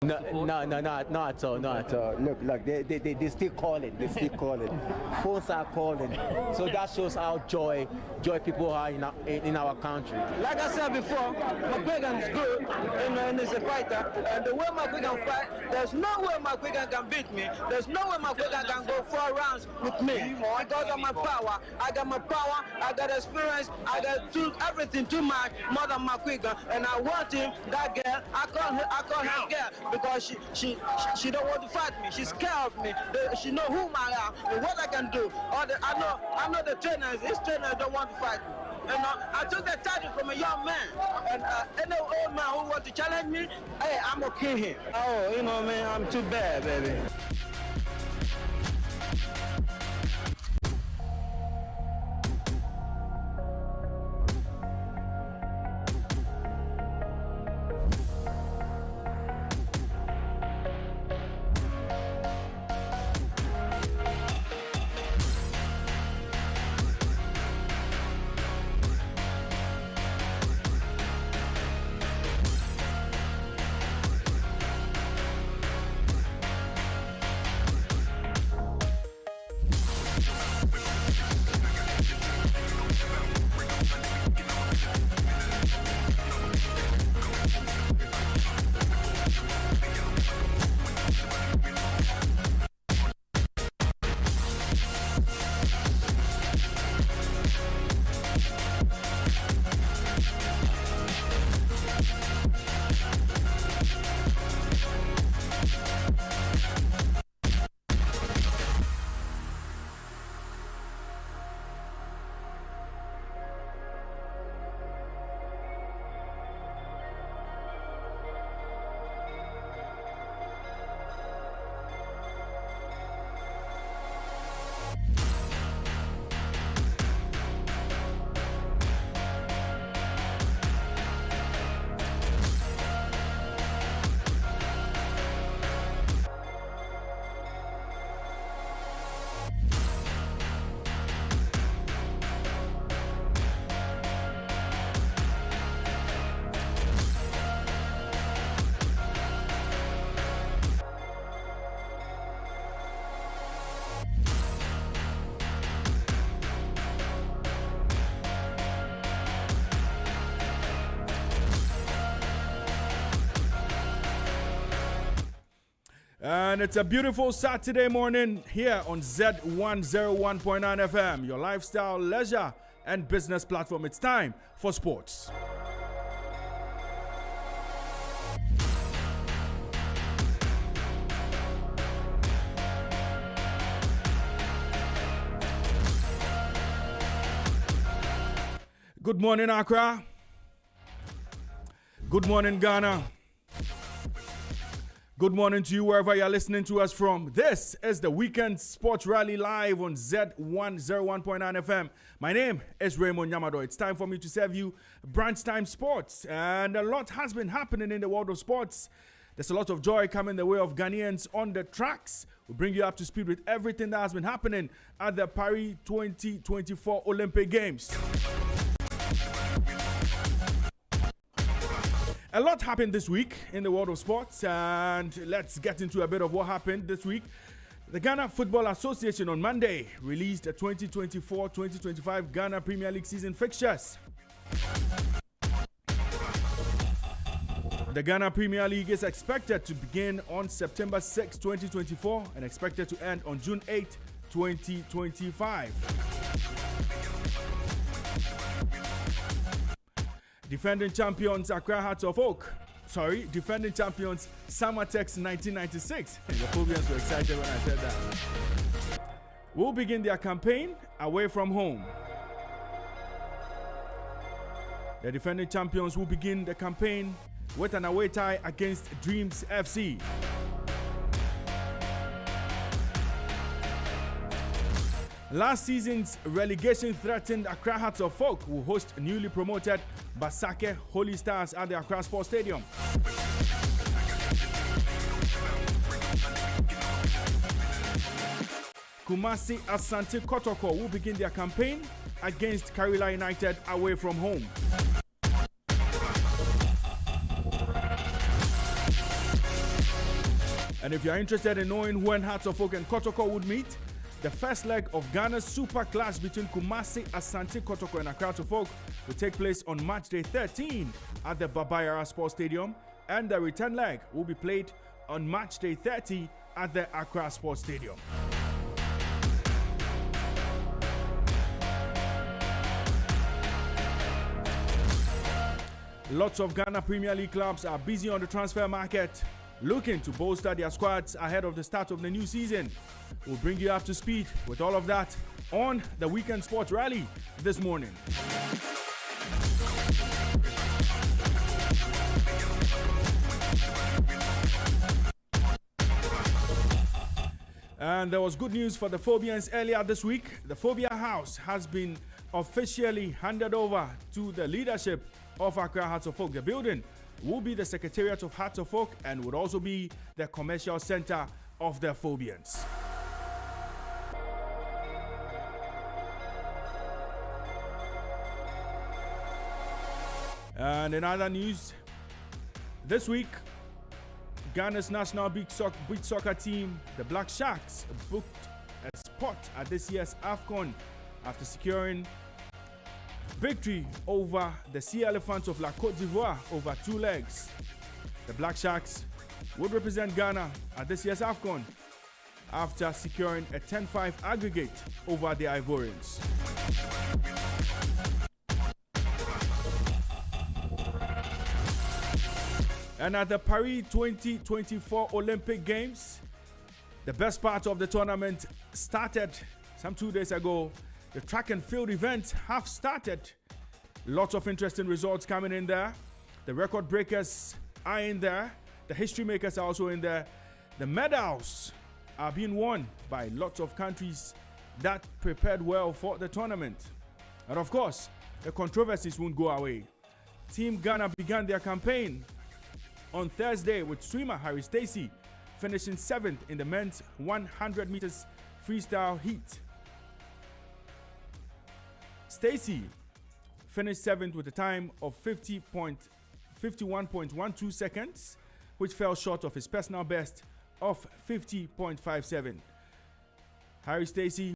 No, no, no, not at all, not at all. Look, they still calling, Phones are calling, so that shows how joy people are in our country. Like I said before, McGuigan is good, and he's a fighter. And the way McGuigan fight, there's no way McGuigan can beat me. There's no way McGuigan can go 4 rounds with me because of my power. I got my power, I got experience, I got everything too much more than McGuigan, and I want him. That girl, I call her girl because she don't want to fight me. She's scared of me. She know who I am and what I can do. I know the trainers. These trainers don't want to fight me. You know, I took the title from a young man, and any old man who want to challenge me, hey, I'm gonna kill him. Oh, you know, man, I'm too bad, baby. And it's a beautiful Saturday morning here on Z101.9 FM, your lifestyle, leisure, and business platform. It's time for sports. Good morning, Accra. Good morning, Ghana. Good morning to you wherever you're listening to us from. This is the Weekend Sports Rally live on Z101.9 FM. My name is Raymond Yamado. It's time for me to serve you Branch Time Sports. And a lot has been happening in the world of sports. There's a lot of joy coming the way of Ghanaians on the tracks. We'll bring you up to speed with everything that has been happening at the Paris 2024 Olympic Games. A lot happened this week in the world of sports, and let's get into a bit of what happened this week. The Ghana Football Association on Monday released the 2024-2025 Ghana Premier League season fixtures. The Ghana Premier League is expected to begin on September 6, 2024 and expected to end on June 8, 2025. Defending champions Accra Hearts of Oak. Defending champions Samatex 1996. The Phobians were excited when I said that. Will begin their campaign away from home. The defending champions will begin the campaign with an away tie against Dreams FC. Last season's relegation-threatened Accra Hearts of Oak will host newly promoted Basake Holy Stars at the Accra Sports Stadium. Kumasi Asante Kotoko will begin their campaign against Karila United away from home. And if you're interested in knowing when Hearts of Oak and Kotoko would meet, the first leg of Ghana's Super Clash between Kumasi, Asante Kotoko and Accra Hearts of Oak will take place on March day 13 at the Babayara Sports Stadium, and the return leg will be played on March day 30 at the Accra Sports Stadium. Lots of Ghana Premier League clubs are busy on the transfer market, looking to bolster their squads ahead of the start of the new season. We'll bring you up to speed with all of that on the Weekend Sports Rally this morning. And there was good news for the Phobians earlier this week. The Phobia House has been officially handed over to the leadership of Accra Hearts of Oak. The building will be the Secretariat of Hearts of Oak and would also be the commercial center of the Phobians. And in other news, this week, Ghana's national beach soccer team, the Black Sharks, booked a spot at this year's AFCON after securing victory over the Sea Elephants of La Côte d'Ivoire over 2 legs. The Black Sharks would represent Ghana at this year's AFCON after securing a 10-5 aggregate over the Ivorians. And at the Paris 2024 Olympic Games, the best part of the tournament started some 2 days ago. The track and field events have started. Lots of interesting results coming in there. The record breakers are in there. The history makers are also in there. The medals are being won by lots of countries that prepared well for the tournament. And of course, the controversies won't go away. Team Ghana began their campaign on Thursday with swimmer Harry Stacey finishing 7th in the men's 100 meters freestyle heat. Stacey finished 7th with a time of 51.12 seconds, which fell short of his personal best of 50.57. Harry Stacey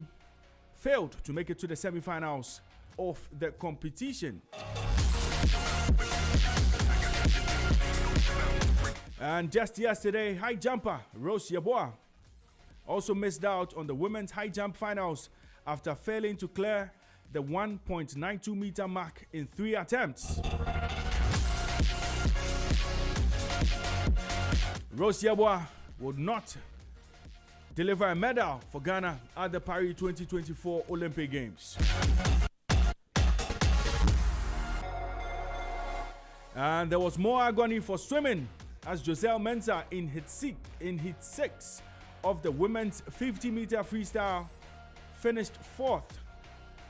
failed to make it to the semi-finals of the competition. And just yesterday, high jumper Rose Yeboah also missed out on the women's high jump finals after failing to clear the 1.92 meter mark in 3 attempts. Rose Yeboah would not deliver a medal for Ghana at the Paris 2024 Olympic Games. And there was more agony for swimming as Joselle Mensah in heat 6 of the women's 50-meter freestyle finished 4th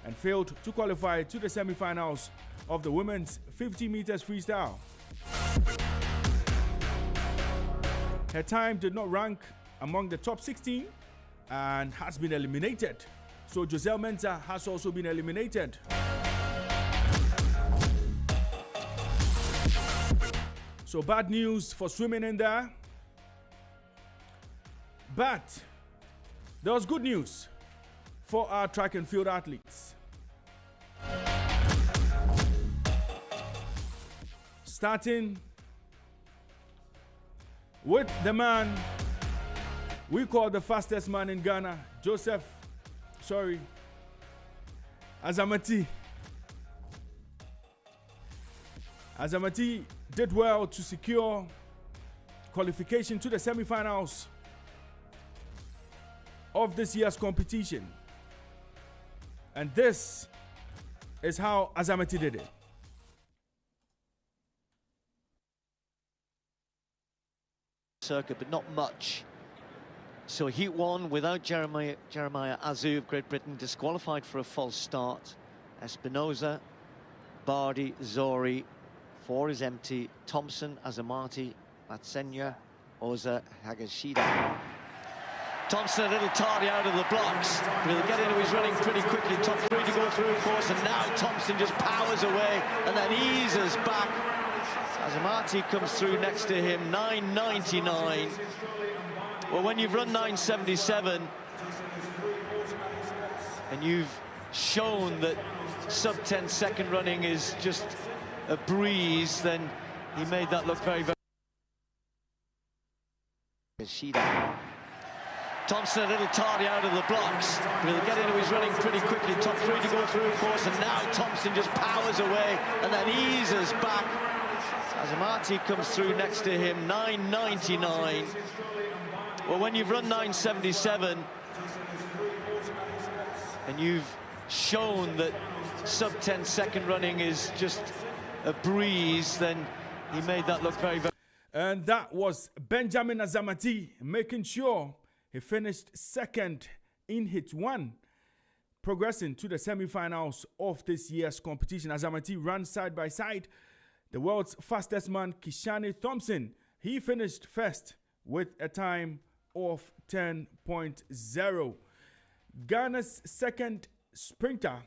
and failed to qualify to the semi-finals of the women's 50 meters freestyle. Her time did not rank among the top 16 and has been eliminated. So Joselle Mensah has also been eliminated. So bad news for swimming in there. But there was good news for our track and field athletes. Starting with the man we call the fastest man in Ghana, Azamati. Azamati did well to secure qualification to the semi-finals of this year's competition. And this is how Azamati did it. Circuit, but not much. So heat 1 without Jeremiah Azu of Great Britain, disqualified for a false start. Espinoza, Bardi, Zori, 4 is empty. Thompson, Azamati, Matsenya, Oza, Hagashida. Thompson a little tardy out of the blocks, but he'll get into his running pretty quickly. Top 3 to go through, of course, and now Thompson just powers away and then eases back. Azamati comes through next to him, 9.99. Well, when you've run 9.77 and you've shown that sub-10 second running is just a breeze, then he made that look very, very... Thompson a little tardy out of the blocks. He'll get into his running pretty quickly. Top three to go through, of course, and now Thompson just powers away and then eases back. Azamati comes through next to him, 9.99. Well, when you've run 9.77 and you've shown that sub-10 second running is just a breeze, then he made that look very, very... And that was Benjamin Azamati making sure he finished second in hit 1, progressing to the semi-finals of this year's competition. Azamati ran side by side the world's fastest man, Kishane Thompson. He finished first with a time of 10.0. Ghana's second sprinter,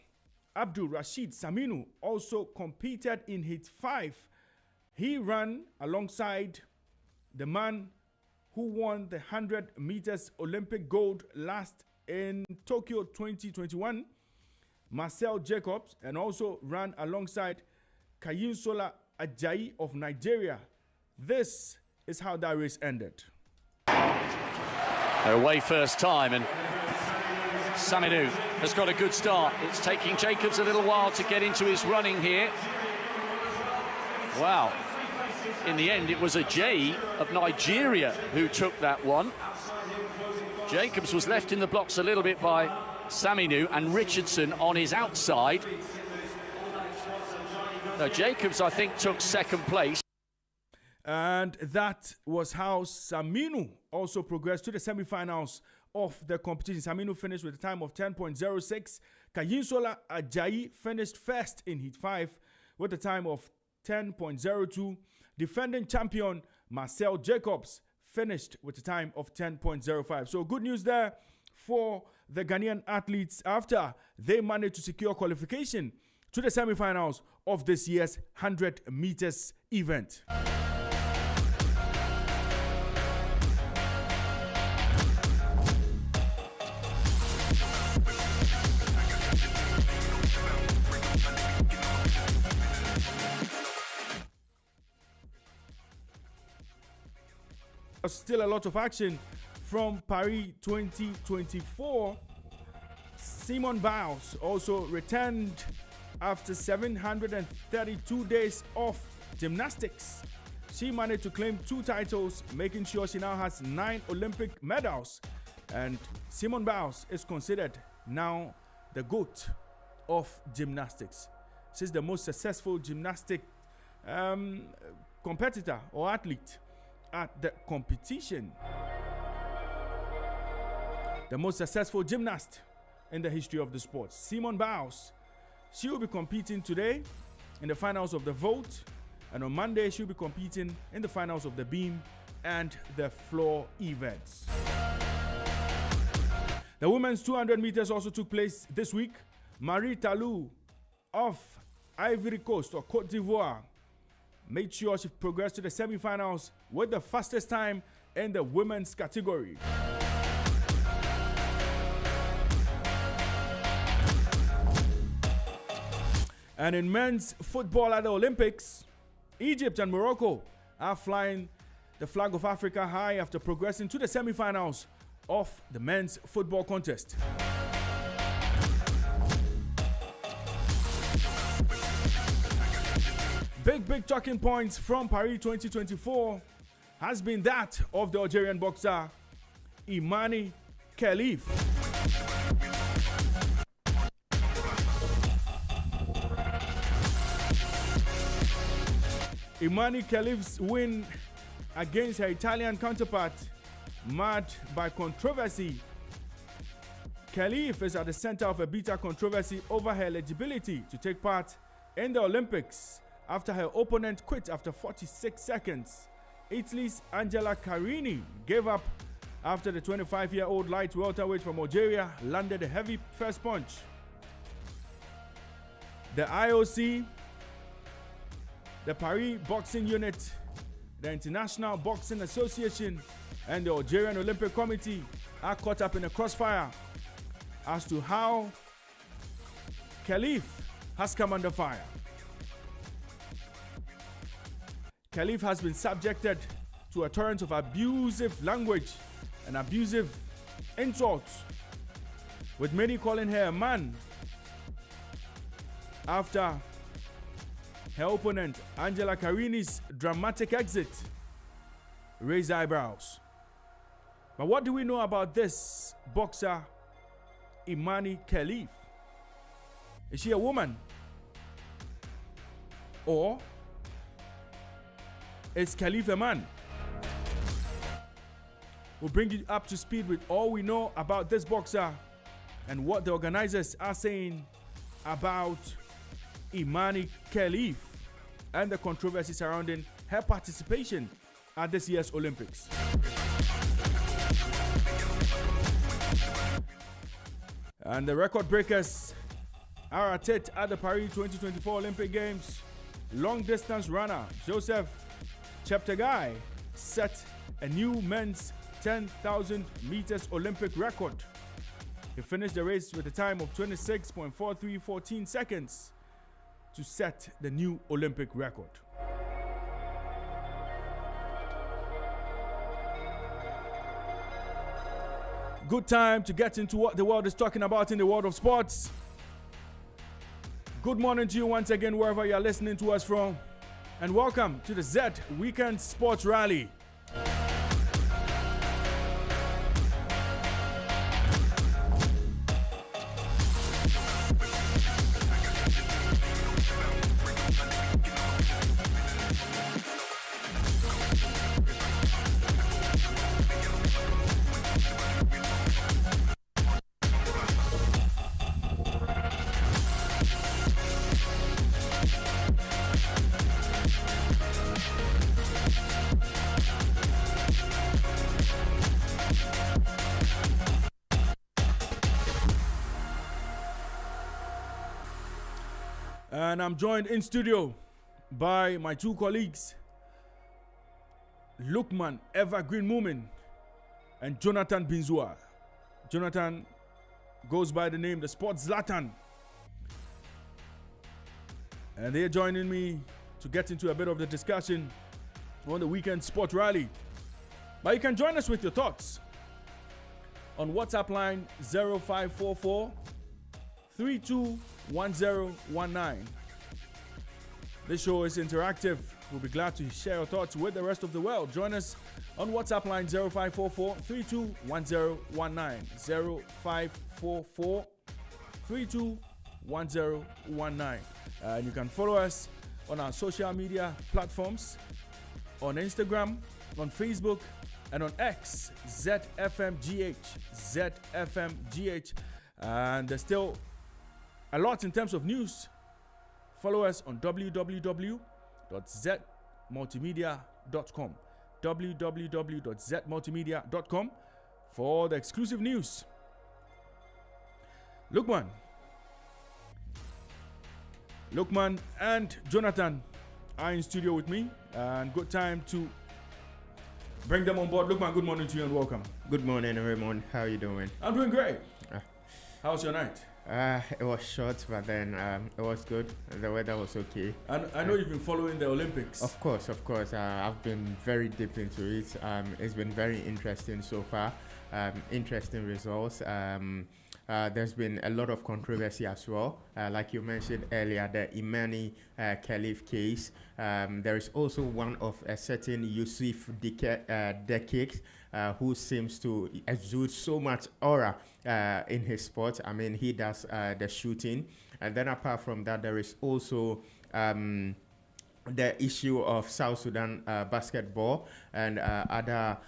Abdul Rashid Saminu, also competed in hit 5. He ran alongside the man who won the 100 meters Olympic gold last in Tokyo 2021, Marcel Jacobs, and also ran alongside Kayinsola Ajayi of Nigeria. This is how that race ended. They're away first time, and Saminu has got a good start. It's taking Jacobs a little while to get into his running here. Wow. In the end, it was Ajayi of Nigeria who took that one. Jacobs was left in the blocks a little bit by Saminu and Richardson on his outside. Now, Jacobs, I think, took second place. And that was how Saminu also progressed to the semi-finals of the competition. Saminu finished with a time of 10.06. Kayinsola Ajayi finished first in Heat 5 with a time of 10.02. Defending champion Marcel Jacobs finished with a time of 10.05. So good news there for the Ghanaian athletes after they managed to secure qualification to the semi-finals of this year's 100 meters event. Still a lot of action from Paris 2024. Simone Biles also returned after 732 days of gymnastics. She managed to claim 2 titles, making sure she now has 9 Olympic medals. And Simone Biles is considered now the GOAT of gymnastics. She's the most successful gymnastic competitor or athlete at the competition. The most successful gymnast in the history of the sport, Simone Biles. She will be competing today in the finals of the vault, and on Monday she'll be competing in the finals of the beam and the floor events. The women's 200 meters also took place this week. Marie Talou of Ivory Coast or Cote d'Ivoire made sure she progressed to the semi-finals with the fastest time in the women's category. And in men's football at the Olympics, Egypt and Morocco are flying the flag of Africa high after progressing to the semi-finals of the men's football contest. Big talking points from Paris 2024 has been that of the Algerian boxer Imani Khelif. Imani Khelif's win against her Italian counterpart marred by controversy. Khelif is at the center of a bitter controversy over her eligibility to take part in the Olympics after her opponent quit after 46 seconds. Italy's Angela Carini gave up after the 25-year-old light welterweight from Algeria landed a heavy first punch. The IOC, the Paris Boxing Unit, the International Boxing Association, and the Algerian Olympic Committee are caught up in a crossfire as to how Khalif has come under fire. Khalif has been subjected to a torrent of abusive language and abusive insults, with many calling her a man after her opponent Angela Carini's dramatic exit raised eyebrows. But what do we know about this boxer, Imani Khalif? Is she a woman? Or is Khalif a man? We'll bring you up to speed with all we know about this boxer and what the organizers are saying about Imani Khalif and the controversy surrounding her participation at this year's Olympics. And the record breakers are at it at the Paris 2024 Olympic Games. Long distance runner Joseph Cheptegei set a new men's 10,000 meters Olympic record. He finished the race with a time of 26.4314 seconds to set the new Olympic record. Good time to get into what the world is talking about in the world of sports. Good morning to you once again, wherever you're listening to us from, and welcome to the Zed Weekend Sports Rally. And I'm joined in studio by my two colleagues, Lukman Evergreen Moomin and Jonathan Binzua. Jonathan goes by the name the Sports Zlatan. And they're joining me to get into a bit of the discussion on the weekend sport rally. But you can join us with your thoughts on WhatsApp line 0544 321019. This show is interactive. We'll be glad to share your thoughts with the rest of the world. Join us on WhatsApp line 0544 321019. 0544 321019. And you can follow us on our social media platforms, on Instagram, on Facebook, and on X, ZFMGH. ZFMGH. And there's still a lot in terms of news. Follow us on www.zmultimedia.com. www.zmultimedia.com for all the exclusive news. Lukman and Jonathan are in studio with me, and good time to bring them on board. Lukman, good morning to you and welcome. Good morning, Raymond. How are you doing? I'm doing great. How's your night? It was short, but then it was good. The weather was okay. And I know you've been following the Olympics. Of course. I've been very deep into it. It's been very interesting so far. Interesting results. There's been a lot of controversy as well. Like you mentioned earlier, the Imani Khalif case. There is also one of a certain Yusuf Dekik, who seems to exude so much aura in his sport. I mean, he does the shooting. And then apart from that, there is also the issue of South Sudan basketball and other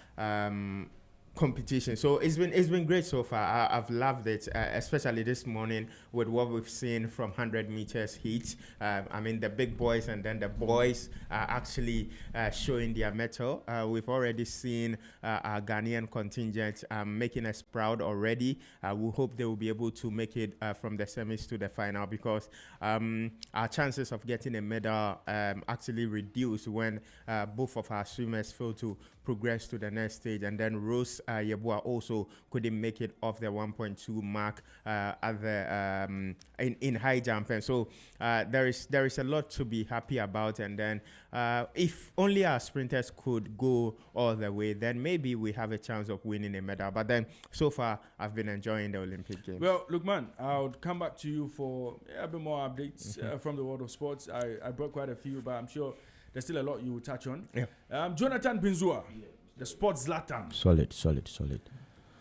competition. So it's been great so far. I've loved it, especially this morning with what we've seen from 100 meters heat. I mean, the big boys and then the boys are actually showing their mettle. We've already seen our Ghanaian contingent making us proud already. We hope they will be able to make it from the semis to the final, because our chances of getting a medal actually reduce when both of our swimmers fail to progress to the next stage. And then Rose Yeboah also couldn't make it off the 1.2 mark at the in high jump. And so there is a lot to be happy about. And then if only our sprinters could go all the way, then maybe we have a chance of winning a medal. But then so far I've been enjoying the Olympic Games. Well, look, man, I'll come back to you for a bit more updates from the world of sports. I brought quite a few, but I'm sure there's still a lot you will touch on. Yeah. Jonathan Binzua, the sports Zlatan. Solid.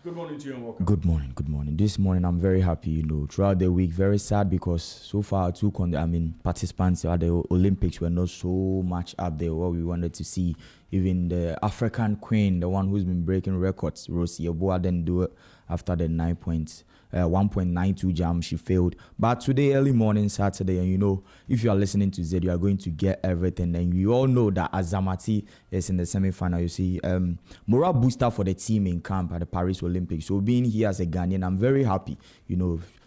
Good morning to you and welcome. Good morning. This morning I'm very happy, throughout the week, very sad because so far participants at the Olympics were not so much up there what we wanted to see. Even the African queen, the one who's been breaking records, Rose Yeboah, didn't do it after the 1.92 jam. She failed. But today, early morning, Saturday, and if you are listening to Zed, you are going to get everything. And you all know that Azamati is in the semi-final. You see, morale booster for the team in camp at the Paris Olympics. So being here as a Ghanaian, I'm very happy,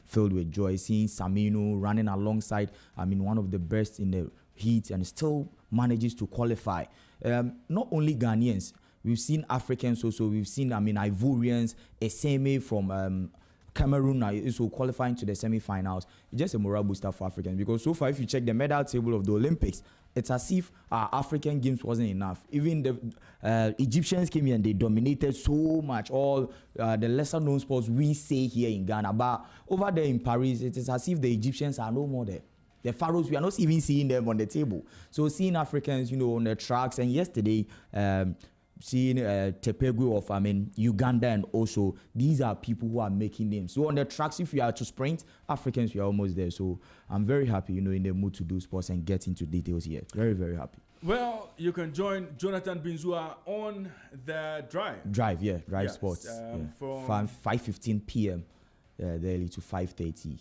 filled with joy, seeing Saminu running alongside, one of the best in the heat, and still manages to qualify. Not only Ghanaians, we've seen Africans also. We've seen, Ivorians, Eseme from Cameroon is also qualifying to the semi-finals. It's just a morale booster for Africans, because so far, if you check the medal table of the Olympics, it's as if our African games wasn't enough. Even the Egyptians came here and they dominated so much. All the lesser-known sports we say here in Ghana, but over there in Paris, it is as if the Egyptians are no more there. The Pharaohs, we are not even seeing them on the table. So seeing Africans, on the tracks, and yesterday, seeing Tepegu of Uganda, and also these are people who are making names. So on the tracks, if you are to sprint, Africans, we are almost there. So I'm very happy, in the mood to do sports and get into details here. Very, very happy. Well, you can join Jonathan Binzua on the Drive. Drive Sports. From 5:15 p.m. Daily to 5:30.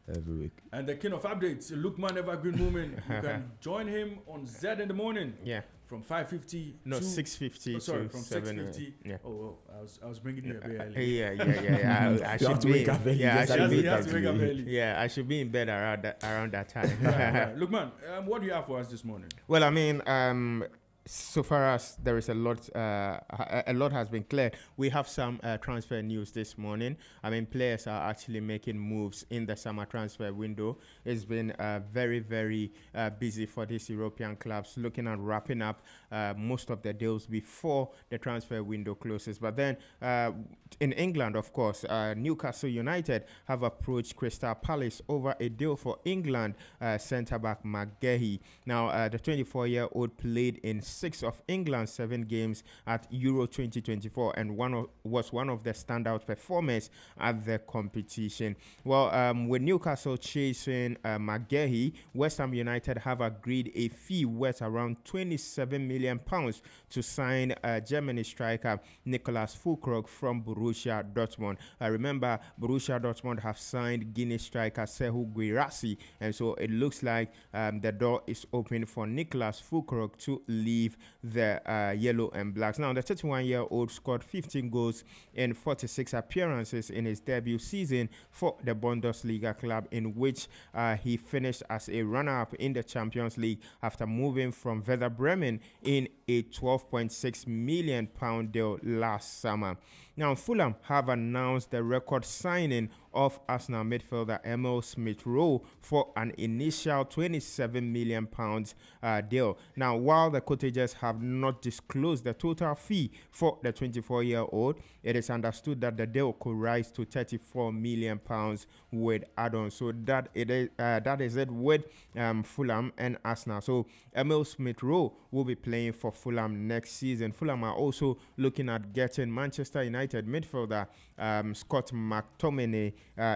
Every week. And the king of updates, Lukman Evergreen Moomin, you can join him on Zed in the morning. Yeah. From 5:50 to 6:50. Sorry, from 6:50. Yeah. Oh, I was bringing you a bit early. Yeah. I should wake up early. Yeah, I should be in bed around that time. Right. Lukman, what do you have for us this morning? Well, so far as there is a lot has been cleared. We have some transfer news this morning. Players are actually making moves in the summer transfer window. It's been very, very busy for these European clubs, looking at wrapping up most of the deals before the transfer window closes. But then in England, of course, Newcastle United have approached Crystal Palace over a deal for England centre-back McGahey. Now, the 24-year-old played in 6 of England's 7 games at Euro 2024 and was one of the standout performers at the competition. Well, with Newcastle chasing McGahey, West Ham United have agreed a fee worth around £27 million to sign Germany striker Nicolas Füllkrug from Borussia Dortmund. Remember, Borussia Dortmund have signed Guinness striker Serhou Guirassy, and so it looks like the door is open for Nicolas Füllkrug to leave the yellow and blacks. Now, the 31-year-old scored 15 goals in 46 appearances in his debut season for the Bundesliga club, in which he finished as a runner-up in the Champions League after moving from Werder Bremen in a £12.6 million deal last summer. Now, Fulham have announced the record signing of Arsenal midfielder Emil Smith-Rowe for an initial £27 million deal. Now, while the cottagers have not disclosed the total fee for the 24-year-old, it is understood that the deal could rise to £34 million with add-ons. So that is it with Fulham and Arsenal. So Emil Smith-Rowe will be playing for Fulham next season. Fulham are also looking at getting Manchester United midfielder Scott McTominay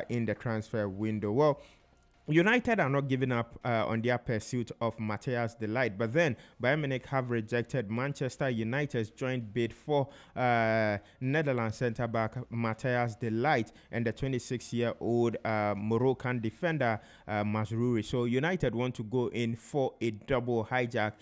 in the transfer window. Well, United are not giving up on their pursuit of Matthias de Ligt, but then Bayern Munich have rejected Manchester United's joint bid for Netherlands centre-back Matthias de Ligt and the 26-year-old Moroccan defender Mazrouri. So United want to go in for a double hijack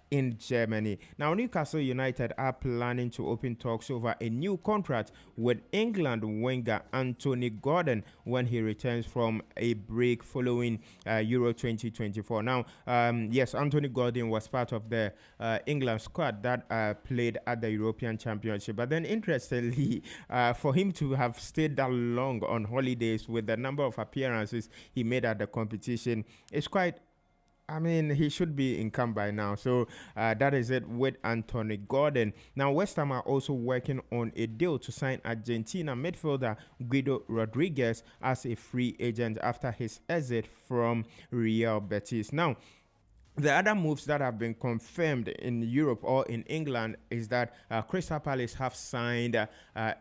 in Germany. Now, Newcastle United are planning to open talks over a new contract with England winger Anthony Gordon when he returns from a break following Euro 2024. Now, yes, Anthony Gordon was part of the England squad that played at the European Championship. But then, interestingly, for him to have stayed that long on holidays with the number of appearances he made at the competition is quite, I mean, he should be in camp by now. So that is it with Anthony Gordon. Now, West Ham are also working on a deal to sign Argentina midfielder Guido Rodriguez as a free agent after his exit from Real Betis. Now, the other moves that have been confirmed in Europe or in England is that Crystal Palace have signed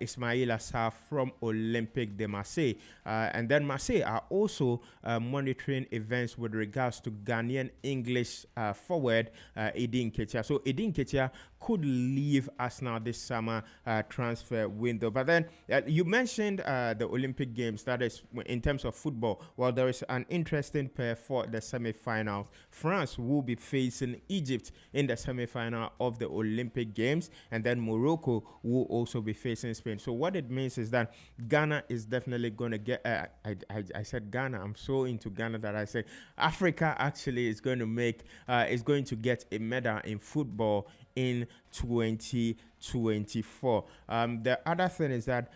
Ismail Assar from Olympique de Marseille. And then Marseille are also monitoring events with regards to Ghanaian English forward Eddie Nketiah. So Eddie Nketiah could leave Arsenal this summer transfer window. But then you mentioned the Olympic Games, that is in terms of football. Well, there is an interesting pair for the semi-finals. France will be facing Egypt in the semi-final of the Olympic Games, and then Morocco will also be facing Spain. So what it means is that Ghana is definitely going to get I said Ghana, I'm so into Ghana that I said Africa actually is going to make is going to get a medal in football in 2024. The other thing is that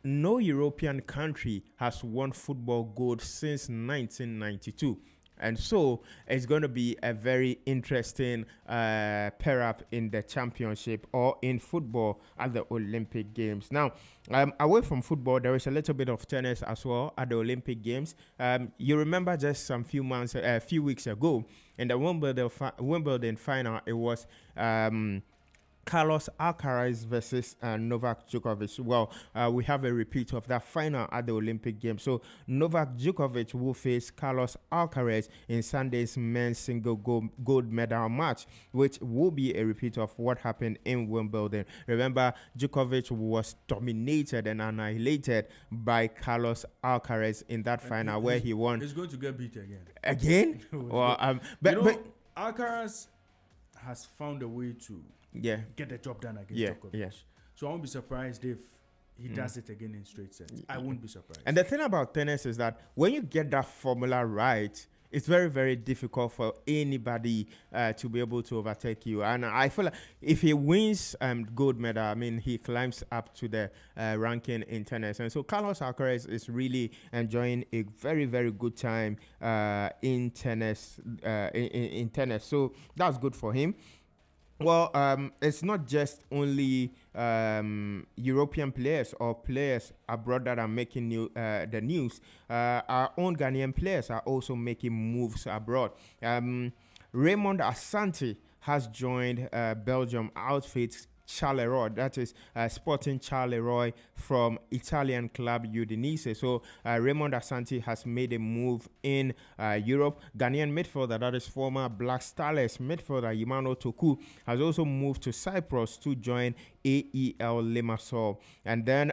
no European country has won football gold since 1992. And so it's going to be a very interesting pair up in the championship or in football at the Olympic Games. Now, away from football, there is a little bit of tennis as well at the Olympic Games. You remember just some few weeks ago in the Wimbledon final, it was Carlos Alcaraz versus Novak Djokovic. Well, we have a repeat of that final at the Olympic Games. So Novak Djokovic will face Carlos Alcaraz in Sunday's men's single gold medal match, which will be a repeat of what happened in Wimbledon. Remember, Djokovic was dominated and annihilated by Carlos Alcaraz in that final where he won. He's going to get beat again. Again? Well, but Alcaraz has found a way to get the job done against Djokovic. Yeah. So I won't be surprised if he does it again in straight sets. I won't be surprised. And the thing about tennis is that when you get that formula right, it's very, very difficult for anybody to be able to overtake you. And I feel like if he wins gold medal, I mean, he climbs up to the ranking in tennis. And so Carlos Alcaraz is really enjoying a very, very good time in tennis. In tennis. So that's good for him. Well, it's not just only European players or players abroad that are making the news. Our own Ghanaian players are also making moves abroad. Raymond Asante has joined Belgium outfit Charleroi, that is Sporting Charleroi from Italian club Udinese. So Raymond Asante has made a move in Europe. Ghanaian midfielder, that is former Black Stars midfielder Emmanuel Toku, has also moved to Cyprus to join AEL Limassol. And then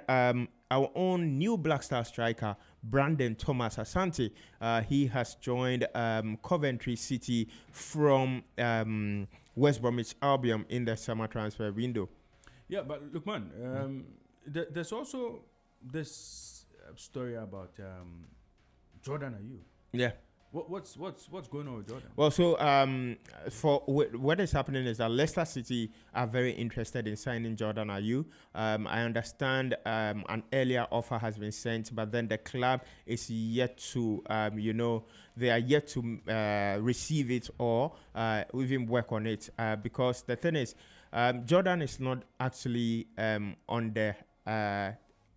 our own new Black Star striker, Brandon Thomas Asante, he has joined Coventry City from West Bromwich Albion in the summer transfer window. Yeah, but look, man, there's also this story about Jordan Ayew. Yeah. What's going on with Jordan? Well, so for what is happening is that Leicester City are very interested in signing Jordan Ayew. I understand an earlier offer has been sent, but then the club is yet to, they are yet to receive it or even work on it because the thing is, Jordan is not actually on the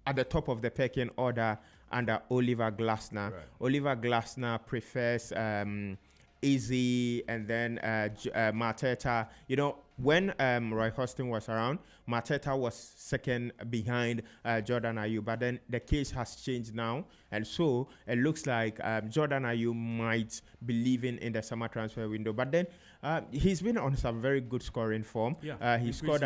at the top of the pecking order under Oliver Glasner. Right. Oliver Glasner prefers Izzy and then Mateta. when Roy Hodgson was around, Mateta was second behind Jordan Ayew. But then the case has changed now. And so it looks like Jordan Ayew might be leaving in the summer transfer window. But then he's been on some very good scoring form. He scored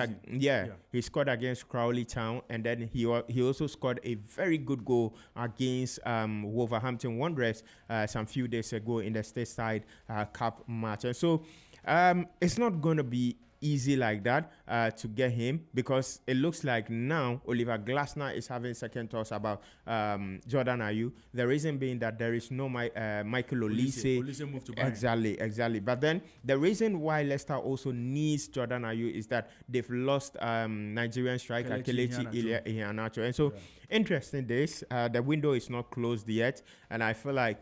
he scored against Crowley Town, and then he also scored a very good goal against Wolverhampton Wanderers some few days ago in the Stateside Cup match. And so it's not going to be easy like that to get him, because it looks like now Oliver Glasner is having second thoughts about Jordan Ayew. The reason being that there is no Michael Olise. Olise moved to Bayern. Exactly. But then the reason why Leicester also needs Jordan Ayew is that they've lost Nigerian striker Kelechi Iheanacho. And so interesting days. The window is not closed yet, and I feel like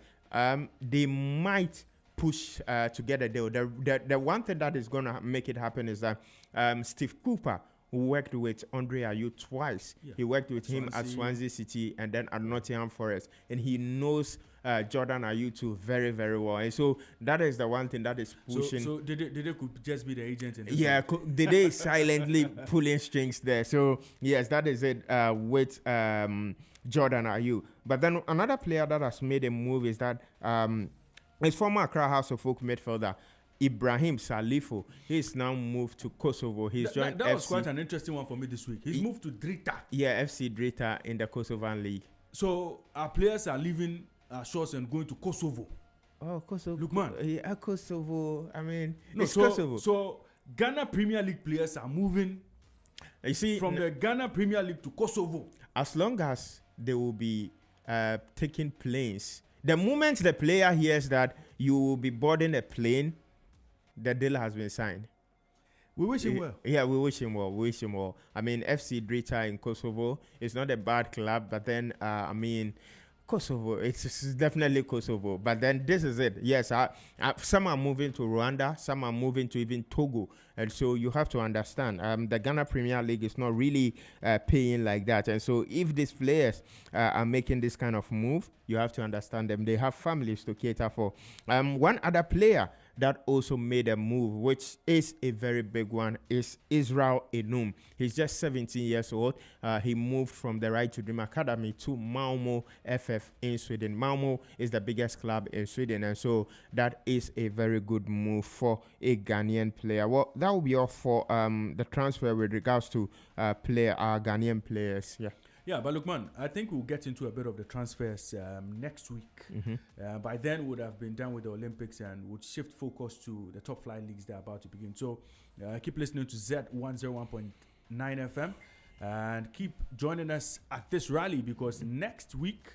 they might push to get a deal. The one thing that is going to make it happen is that Steve Cooper, who worked with Andre Ayew twice, he worked with him at Swansea City and then at Nottingham Forest, and he knows Jordan Ayew too very, very well. And so that is the one thing that is pushing. So did they could just be the agent? Did they silently pulling strings there? So yes, that is it with Jordan Ayew. But then another player that has made a move is that his former Accra House of Folk midfielder Ibrahim Salifo. He's now moved to Kosovo. He's joined that was quite an interesting one for me this week. He's moved to Drita. Yeah, FC Drita in the Kosovan League. So our players are leaving Shores and going to Kosovo. Oh, Kosovo. Look, man. Yeah, Kosovo. I mean, it's Kosovo. Kosovo. So Ghana Premier League players are moving from the Ghana Premier League to Kosovo. As long as they will be taking planes. The moment the player hears that you will be boarding a plane, the deal has been signed. We wish him well. Yeah, we wish him well. We wish him well. I mean, FC Drita in Kosovo is not a bad club, but then, I mean, Kosovo, it's definitely Kosovo. But then this is it. Yes, some are moving to Rwanda, some are moving to even Togo. And so you have to understand, the Ghana Premier League is not really paying like that. And so if these players are making this kind of move, you have to understand them. They have families to cater for. One other player that also made a move, which is a very big one, is Israel Enum. He's just 17 years old. He moved from the Right to Dream Academy to Malmo FF in Sweden. Malmo is the biggest club in Sweden, and so that is a very good move for a Ghanaian player. Well, that will be all for the transfer with regards to our Ghanaian players. Yeah, but look, man, I think we'll get into a bit of the transfers next week. By then, we would have been done with the Olympics and would shift focus to the top flight leagues that are about to begin. So keep listening to Zed 101.9 FM and keep joining us at this rally, because next week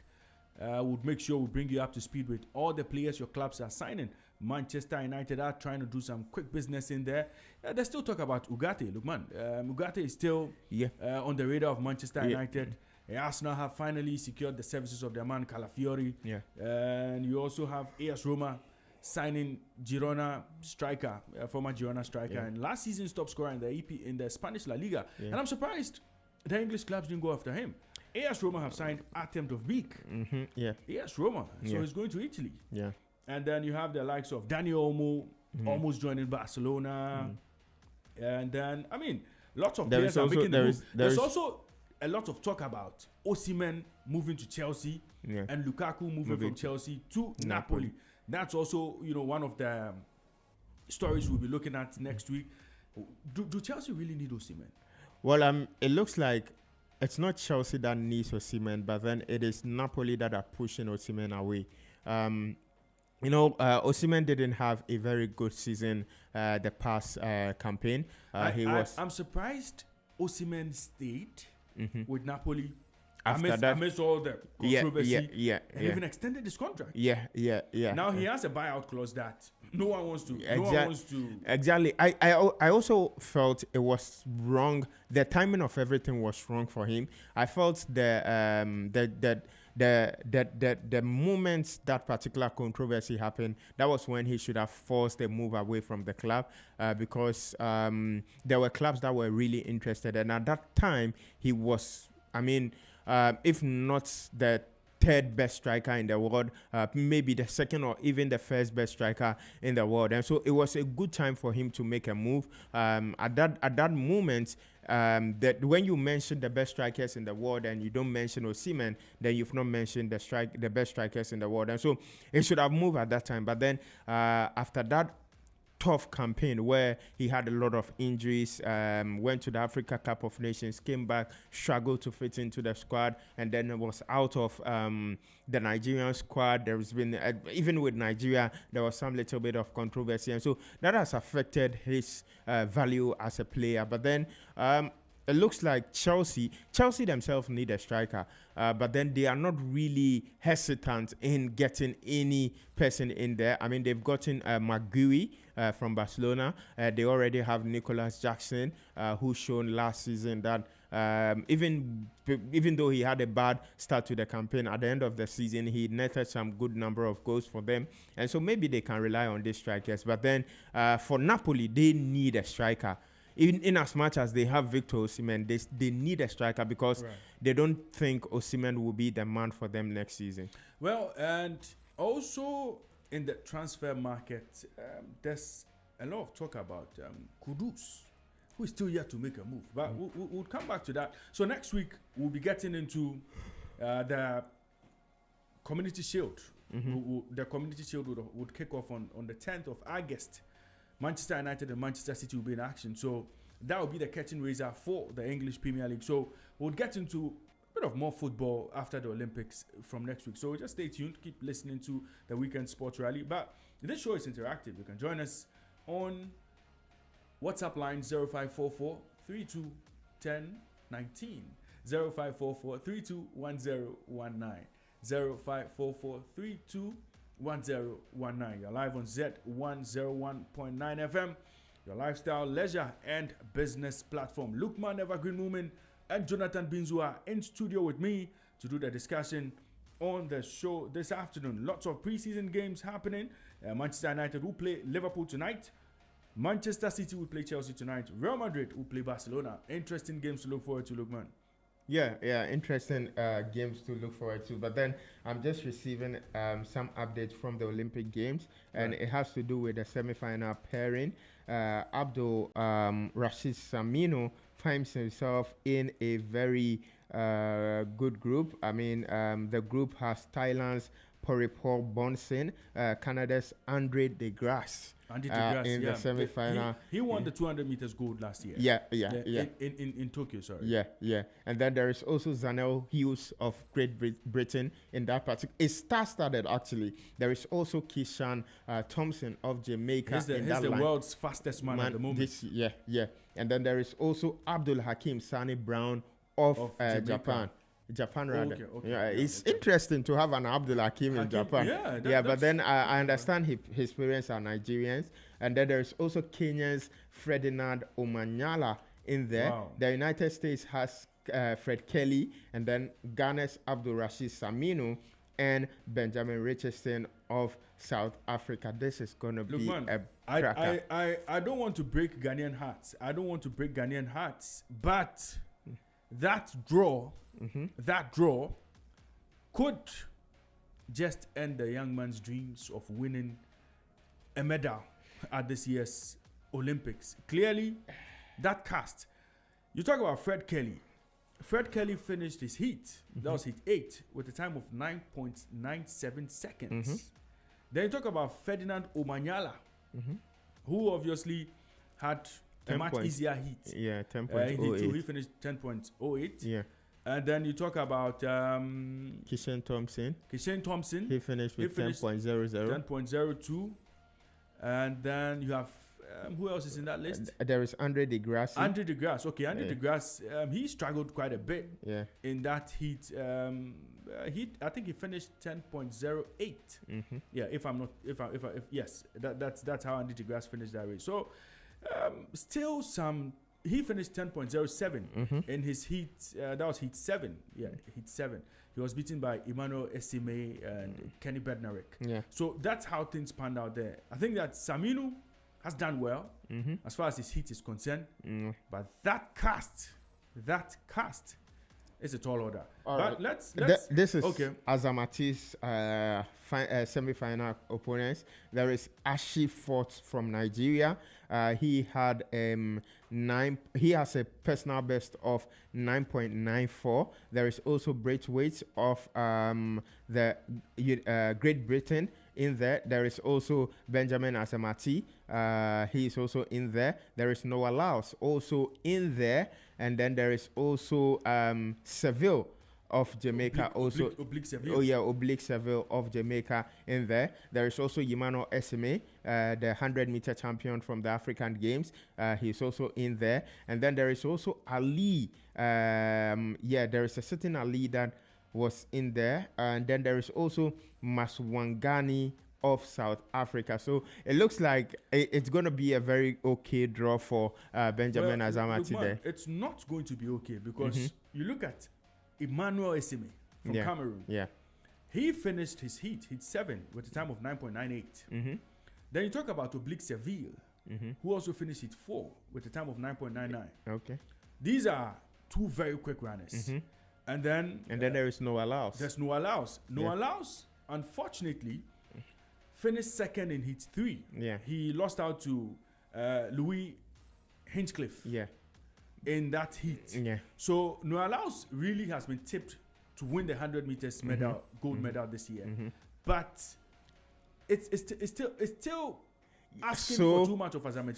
we'll make sure we bring you up to speed with all the players your clubs are signing. Manchester United are trying to do some quick business in there. They still talk about Ugarte. Look, man, Ugarte is still on the radar of Manchester United. Arsenal have finally secured the services of their man Calafiori. And you also have AS Roma signing Girona striker, former Girona striker, and last season's top scorer in the Spanish La Liga. And I'm surprised the English clubs didn't go after him. AS Roma have signed Artem Dovbyk. AS Roma, so he's going to Italy. And then you have the likes of Dani Olmo, almost joining Barcelona. And then, I mean, lots of players are making the move. There's also a lot of talk about Osimhen moving to Chelsea and Lukaku moving from Chelsea to Napoli. That's also, one of the stories we'll be looking at next week. Do Chelsea really need Osimhen? Well, it looks like it's not Chelsea that needs Osimhen, but then it is Napoli that are pushing Osimhen away. Osimhen didn't have a very good season the past campaign. I'm surprised Osimhen stayed with Napoli amidst all the controversy. And even extended his contract. Now he has a buyout clause that no one wants to. Exactly. I also felt it was wrong. The timing of everything was wrong for him. I felt the moment that particular controversy happened, that was when he should have forced a move away from the club, because there were clubs that were really interested, and at that time he was, if not the third best striker in the world, maybe the second or even the first best striker in the world. And so it was a good time for him to make a move. At that moment, that when you mention the best strikers in the world and you don't mention Osimhen, then you've not mentioned the best strikers in the world. And so it should have moved at that time. But then after that tough campaign where he had a lot of injuries, went to the Africa Cup of Nations, came back, struggled to fit into the squad, and then was out of the Nigerian squad. There's been, even with Nigeria, there was some little bit of controversy, and so that has affected his value as a player. But then it looks like Chelsea themselves need a striker, but then they are not really hesitant in getting any person in there. I mean, they've gotten Maguire from Barcelona. They already have Nicolas Jackson, who shown last season that even though he had a bad start to the campaign, at the end of the season, he netted some good number of goals for them. And so maybe they can rely on these strikers. But then for Napoli, they need a striker. In as much as they have Victor Osimhen, they need a striker because they don't think Osimhen will be the man for them next season. Well, and also in the transfer market, there's a lot of talk about Kudus, who is still yet to make a move. But we'll come back to that. So next week, we'll be getting into the Community Shield. The Community Shield would kick off on the 10th of August. Manchester United and Manchester City will be in action. So that will be the curtain raiser for the English Premier League. So we'll get into a bit of more football after the Olympics from next week. So just stay tuned. Keep listening to the Weekend Sports Rally. But this show is interactive. You can join us on WhatsApp line 0544 32 10 19. 0544 32 1019. 0544 32 1019. You're live on Zed 101.9 FM, your lifestyle, leisure, and business platform. Lukman Evergreen Moomin and Jonathan Binzua in studio with me to do the discussion on the show this afternoon. Lots of preseason games happening. Manchester United will play Liverpool tonight. Manchester City will play Chelsea tonight. Real Madrid will play Barcelona. Interesting games to look forward to, Lukman. Yeah, interesting games to look forward to. But then I'm just receiving some updates from the Olympic Games, and it has to do with the semi-final pairing. Abdul Rashid Samino finds himself in a very good group. I mean, the group has Thailand's Poripor Bonsin, Canada's Andre De Grasse. Andy DeGrasse, in the semi-final. He won the 200 meters gold last year. Yeah. In Tokyo, sorry. Yeah. And then there is also Zanel Hughes of Great Britain in that particular. It's star-studded, actually. There is also Kishan Thompson of Jamaica. He's the world's fastest man at the moment. Yeah. And then there is also Abdul Hakim Sani Brown of Japan. It's interesting to have an Abdul Hakim in Japan. But then I understand his parents are Nigerians. And then there's also Kenya's Ferdinand Omanyala in there. Wow. The United States has Fred Kelly, and then Ghana's Abdul Rashid Samino and Benjamin Richardson of South Africa. This is going to be a cracker. I don't want to break Ghanaian hearts, but that draw could just end the young man's dreams of winning a medal at this year's Olympics. Clearly, that cast. You talk about Fred Kelly. Fred Kelly finished his heat. That was heat 8 with a time of 9.97 seconds. Then you talk about Ferdinand Omanyala, who obviously had a much easier heat. Yeah, 10.08. He finished 10.08. Yeah. And then you talk about Kishan Thompson. He finished with 10.00. 10.02. And then you have who else is in that list? There is Andre De Grasse. Andre De Grasse. Okay, Andre De Grasse. He struggled quite a bit. Yeah. In that heat. I think he finished 10.08. Yeah. That's how Andre De Grasse finished that race. So still some. He finished 10.07 in his heat. That was heat 7. Yeah, heat 7. He was beaten by Emmanuel Esime and Kenny Bednarek. Yeah. So that's how things panned out there. I think that Saminu has done well as far as his heat is concerned. But that cast it's a tall order. All But right. let's This is okay. Azamati's semi-final opponents. There is Ashi Fort from Nigeria. He had he has a personal best of 9.94. There is also Braithwaite of the Great Britain in there. There is also Benjamin Azamati. He is also in there. There is Noah Laos also in there. And then there is also Seville of Jamaica Oblique Seville. Oblique Seville of Jamaica in there. There is also Yimano Esime, the 100-meter champion from the African Games. He's also in there. And then there is also Ali. There is a certain Ali that was in there. And then there is also Maswangani of South Africa. So it looks like it's going to be a very okay draw for Benjamin Azamati there. It's not going to be okay because you look at Emmanuel Esime from Cameroon. Yeah. He finished his heat 7 with a time of 9.98. Then you talk about Oblique Seville, who also finished heat 4 with a time of 9.99. Okay. These are two very quick runners. And then there is Noah Laos. There's Noah Laos. Noah Laos, unfortunately, finished second in heat 3. Yeah. He lost out to Louis Hinchcliffe. Yeah. In that heat. Yeah. So Noah Laos really has been tipped to win the 100 meters medal, gold medal this year. But it's still asking for too much of Azamati.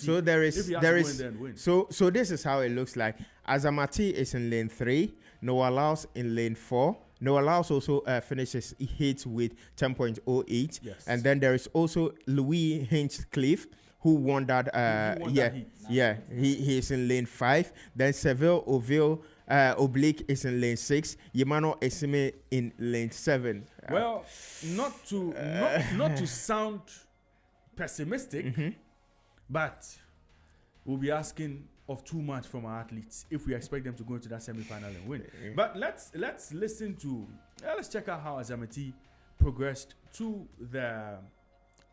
So so this is how it looks like. Azamati is in lane 3, Noah Laos in lane 4. Noah Laos also finishes heat with 10.08. Yes. And then there is also Louis Hinchcliffe, who won that. That heat. He is in lane 5. Then Seville Oblique is in lane 6. Yimano Esime in lane 7. Well, not to sound pessimistic, but we'll be asking of too much from our athletes if we expect them to go into that semi-final and win. But let's check out how Azamati progressed to the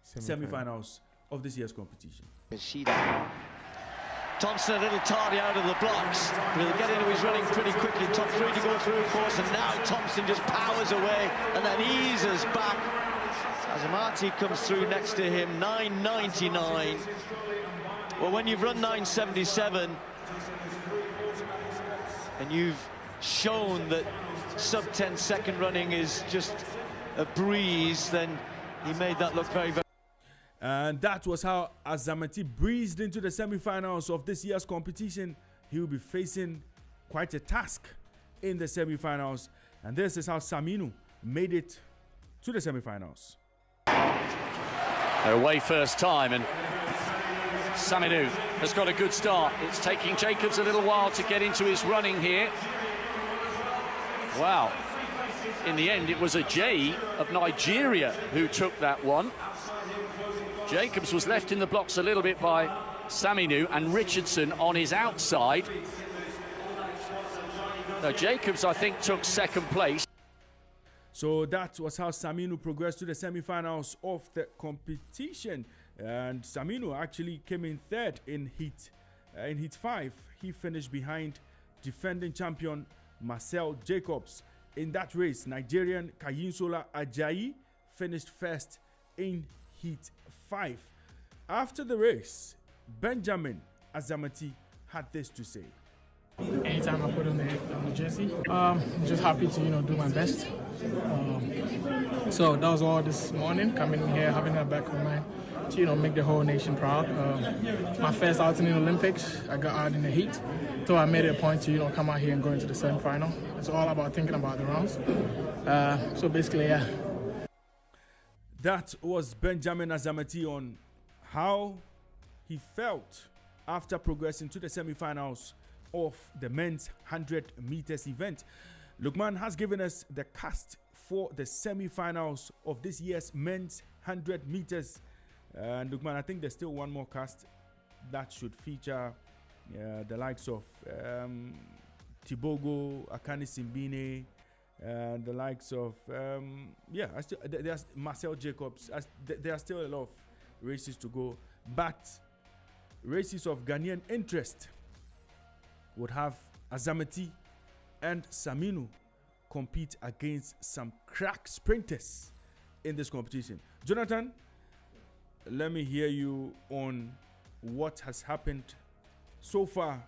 semi-finals of this year's competition. Thompson a little tardy out of the blocks. He'll get into his running pretty quickly. Top 3 to go through, of course, and now Thompson just powers away and then eases back. Azamati comes through next to him, 9.99. Well, when you've run 9.77 and you've shown that sub-10 second running is just a breeze, then he made that look very, very... And that was how Azamati breezed into the semi-finals of this year's competition. He will be facing quite a task in the semi-finals. And this is how Saminu made it to the semi-finals. They're away first time, and Saminu has got a good start. It's taking Jacobs a little while to get into his running here. Wow. In the end, it was a J of Nigeria who took that one. Jacobs was left in the blocks a little bit by Saminu and Richardson on his outside. Now, Jacobs, I think, took second place. So that was how Saminu progressed to the semi-finals of the competition. And Saminu actually came in third in heat 5. He finished behind defending champion Marcel Jacobs. In that race, Nigerian Kayinsola Ajayi finished first in heat 5. After the race, Benjamin Azamati had this to say. Anytime I put on the jersey, I'm just happy to do my best. So that was all this morning, coming in here, having that back of my mind to make the whole nation proud. My first outing in the Olympics, I got out in the heat, so I made it a point to come out here and go into the semi-final. It's all about thinking about the rounds. So basically, yeah. That was Benjamin Azamati on how he felt after progressing to the semi-finals of the men's 100 meters event. Lukman has given us the cast for the semi-finals of this year's men's 100 meters. And Lukman, I think there's still one more cast that should feature the likes of Tibogo, Akani Simbine, and the likes of there's Marcel Jacobs. There are still a lot of races to go, but races of Ghanaian interest would have Azamati and Saminu compete against some crack sprinters in this competition. Jonathan, let me hear you on what has happened so far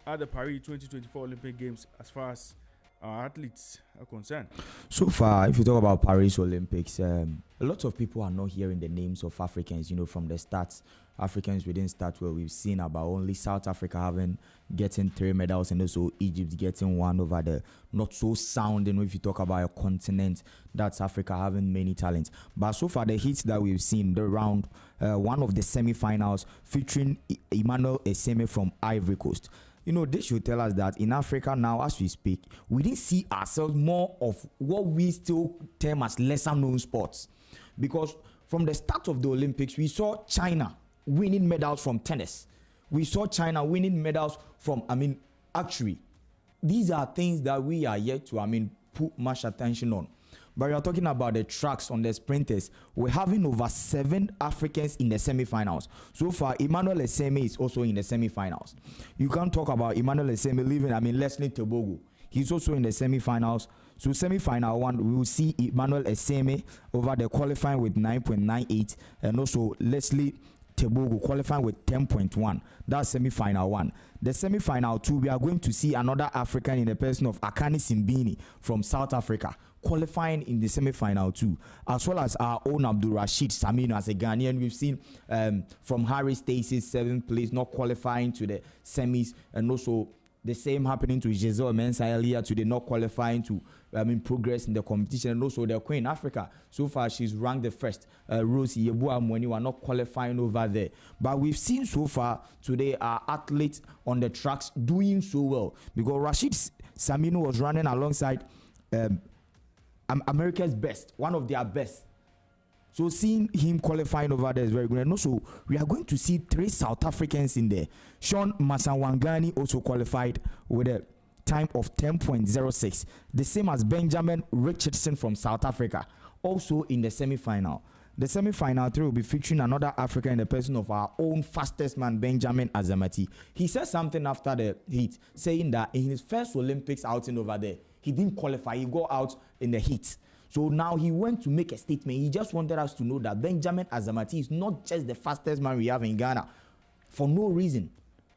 at the Paris 2024 Olympic Games as far as our athletes are concerned. So far, if you talk about Paris Olympics, a lot of people are not hearing the names of Africans. From the stats, Africans within stats where we've seen about only South Africa getting 3 medals and also Egypt getting 1 over the not so sounding. If you talk about a continent that's Africa having many talents, but so far the hits that we've seen, the round one of the semi-finals featuring Emmanuel Eseme from Ivory Coast. This should tell us that in Africa now, as we speak, we didn't see ourselves more of what we still term as lesser known sports. Because from the start of the Olympics, we saw China winning medals from tennis. We saw China winning medals from, archery. These are things that we are yet to, put much attention on. But we are talking about the tracks on the sprinters. We're having over 7 Africans in the semi-finals. So far, Emmanuel Eseme is also in the semi-finals. You can't talk about Emmanuel Eseme leaving, Leslie Tebogo. He's also in the semi-finals. So semi-final 1, we will see Emmanuel Eseme over the qualifying with 9.98, and also Leslie Tebogo qualifying with 10.1. That's semi-final 1. The semi-final 2, we are going to see another African in the person of Akani Simbini from South Africa qualifying in the semi-final 2, as well as our own Abdul Rashid Saminu as a Ghanaian. We've seen from Harry Stacey's 7th place not qualifying to the semis, and also the same happening to Giselle Mensah earlier today, not qualifying to progress in the competition, and also the Queen Africa. So far, she's ranked the first. Rosie Yeboah-Mwani were not qualifying over there. But we've seen so far today our athletes on the tracks doing so well, because Rashid Saminu was running alongside America's best, one of their best. So seeing him qualifying over there is very good. And also, we are going to see 3 South Africans in there. Sean Masawangani also qualified with a time of 10.06. The same as Benjamin Richardson from South Africa, also in the semi-final. The semi-final 3 will be featuring another African in the person of our own fastest man, Benjamin Azamati. He said something after the heat, saying that in his first Olympics outing over there, he didn't qualify. He got out in the heat. So now he went to make a statement. He just wanted us to know that Benjamin Azamati is not just the fastest man we have in Ghana for no reason.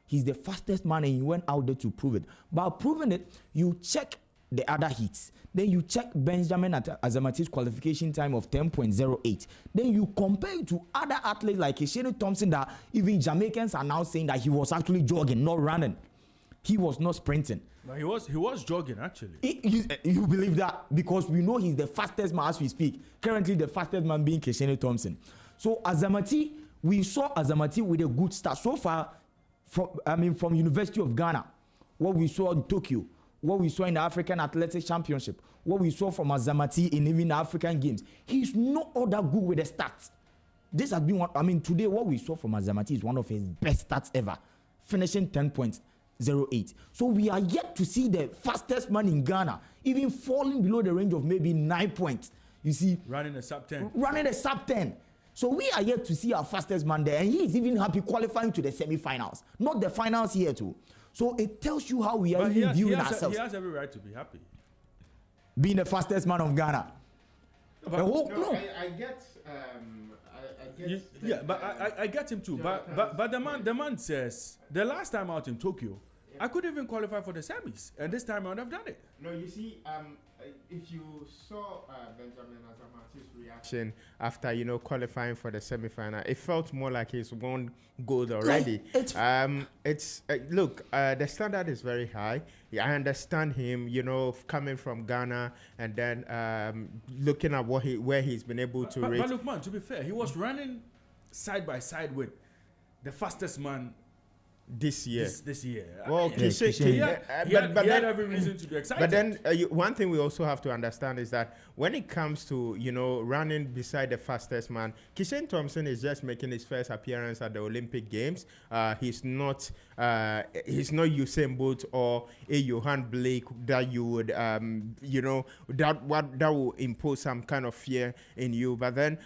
He's the fastest man, and he went out there to prove it. But proving it, you check the other heats. Then you check Benjamin Azamati's qualification time of 10.08. Then you compare it to other athletes like Keshini Thompson, that even Jamaicans are now saying that he was actually jogging, not running. He was not sprinting. But he was jogging, actually. You believe that? Because we know he's the fastest man as we speak. Currently, the fastest man being Keshini Thompson. So Azamati, we saw Azamati with a good start. So far, from University of Ghana, what we saw in Tokyo, what we saw in the African Athletics Championship, what we saw from Azamati in even the African Games, he's not all that good with the stats. This has been one, today what we saw from Azamati is one of his best stats ever, finishing 10.08. So we are yet to see the fastest man in Ghana even falling below the range of maybe 9 points. You see, running a sub 10. So we are yet to see our fastest man there, and he is even happy qualifying to the semi-finals, not the finals here too. So it tells you how we are even viewing ourselves. He has every right to be happy. Being the fastest man of Ghana. I get him too. But the man says the last time out in Tokyo, I couldn't even qualify for the semis, and this time around I've done it. No, you see, if you saw Benjamin Azamati's reaction after qualifying for the semi-final, it felt more like he's won gold already. Look, the standard is very high. I understand him, coming from Ghana and then looking at where he's been able to reach. But look, man, to be fair, he was running side by side with the fastest man this year. This year. Well, he had every reason to be excited. But then one thing we also have to understand is that when it comes to running beside the fastest man, Keshini Thompson is just making his first appearance at the Olympic Games. He's not Usain Bolt or a Johan Blake that you would that will impose some kind of fear in you. But then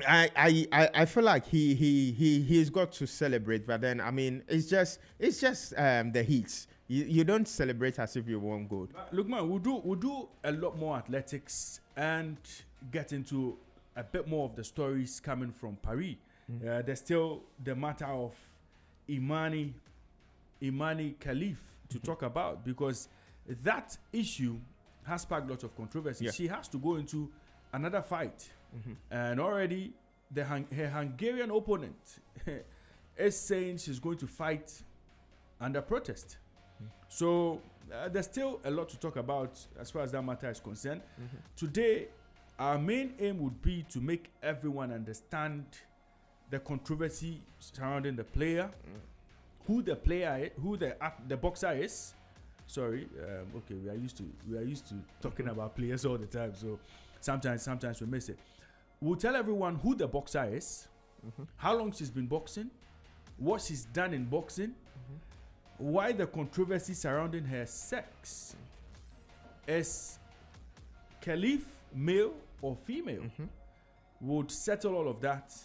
I feel like he's got to celebrate, but then it's just the heats. you don't celebrate as if you won gold. Look, man, we'll do a lot more athletics and get into a bit more of the stories coming from Paris. There's still the matter of Imani Khalif to talk about, because that issue has sparked lots of controversy. She has to go into another fight, and already her Hungarian opponent is saying she's going to fight under protest. So there's still a lot to talk about as far as that matter is concerned. Today, our main aim would be to make everyone understand the controversy surrounding the player, who the player is, who the boxer is. Sorry, okay, we are used to talking about players all the time, so sometimes we miss it. We'll tell everyone who the boxer is, how long she's been boxing, what she's done in boxing, why the controversy surrounding her sex. Is Khalif male or female? Would settle all of that,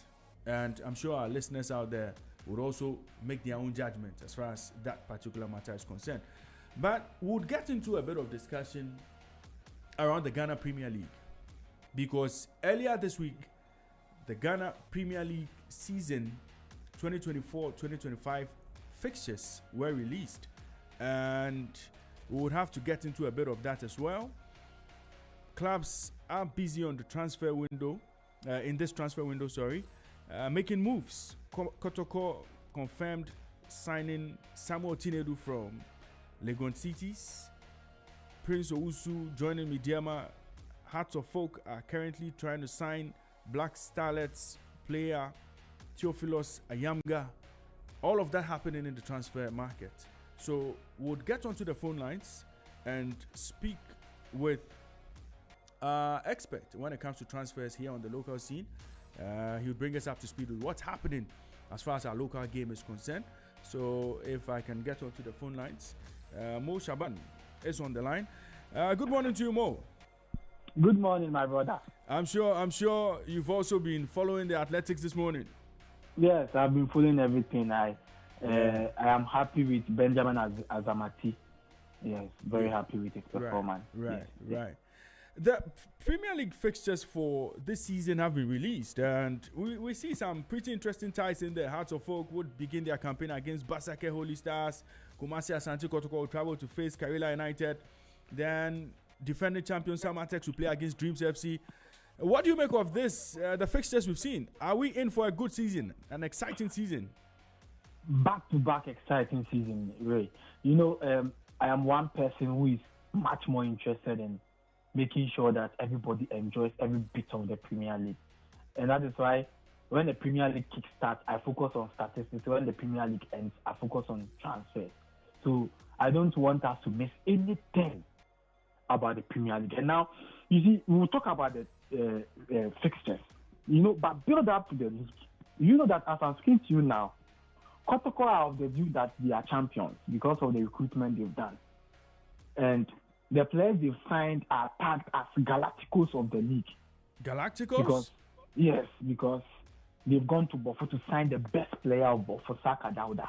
and I'm sure our listeners out there would also make their own judgment as far as that particular matter is concerned. But we'll get into a bit of discussion around the Ghana Premier League, because earlier this week, the Ghana Premier League season 2024-2025 fixtures were released, and we would have to get into a bit of that as well. Clubs are busy on the transfer window, in this transfer window, making moves. Kotoko confirmed signing Samuel Tinedu from Legon Cities. Prince Owusu joining Midiama. Hearts of Folk are currently trying to sign Black Starlets player Theophilus Ayamga. All of that happening in the transfer market. So we'll get onto the phone lines and speak with expert when it comes to transfers here on the local scene. He'll bring us up to speed with what's happening as far as our local game is concerned. So if I can get onto the phone lines, Mo Shaban is on the line. Good morning to you, Mo. Good morning, my brother. I'm sure you've also been following the athletics this morning. Yes, I've been following everything. I am happy with Benjamin Azamati. Yes, very happy with his performance. Right. The Premier League fixtures for this season have been released, and we see some pretty interesting ties in there. Hearts of Folk would begin their campaign against Basake Holy Stars. Kumasi Asante Kotoko will travel to face Karela United. Then defending champion Samatex will play against Dreams FC. What do you make of this, the fixtures we've seen? Are we in for a good season, an exciting season? Back-to-back exciting season, Ray. You know, I am one person who is much more interested in making sure that everybody enjoys every bit of the Premier League. And that is why when the Premier League kickstarts, I focus on statistics. When the Premier League ends, I focus on transfers. So I don't want us to miss anything about the Premier League. And now, you see, we will talk about the fixtures, you know, but build up to the league. You know that as I'm speaking to you now, Kotoko are of the view that they are champions because of the recruitment they've done. And the players they signed are tagged as Galacticos of the league. Galacticos? Because they've gone to Bofo to sign the best player of Bofo, Saka Dauda.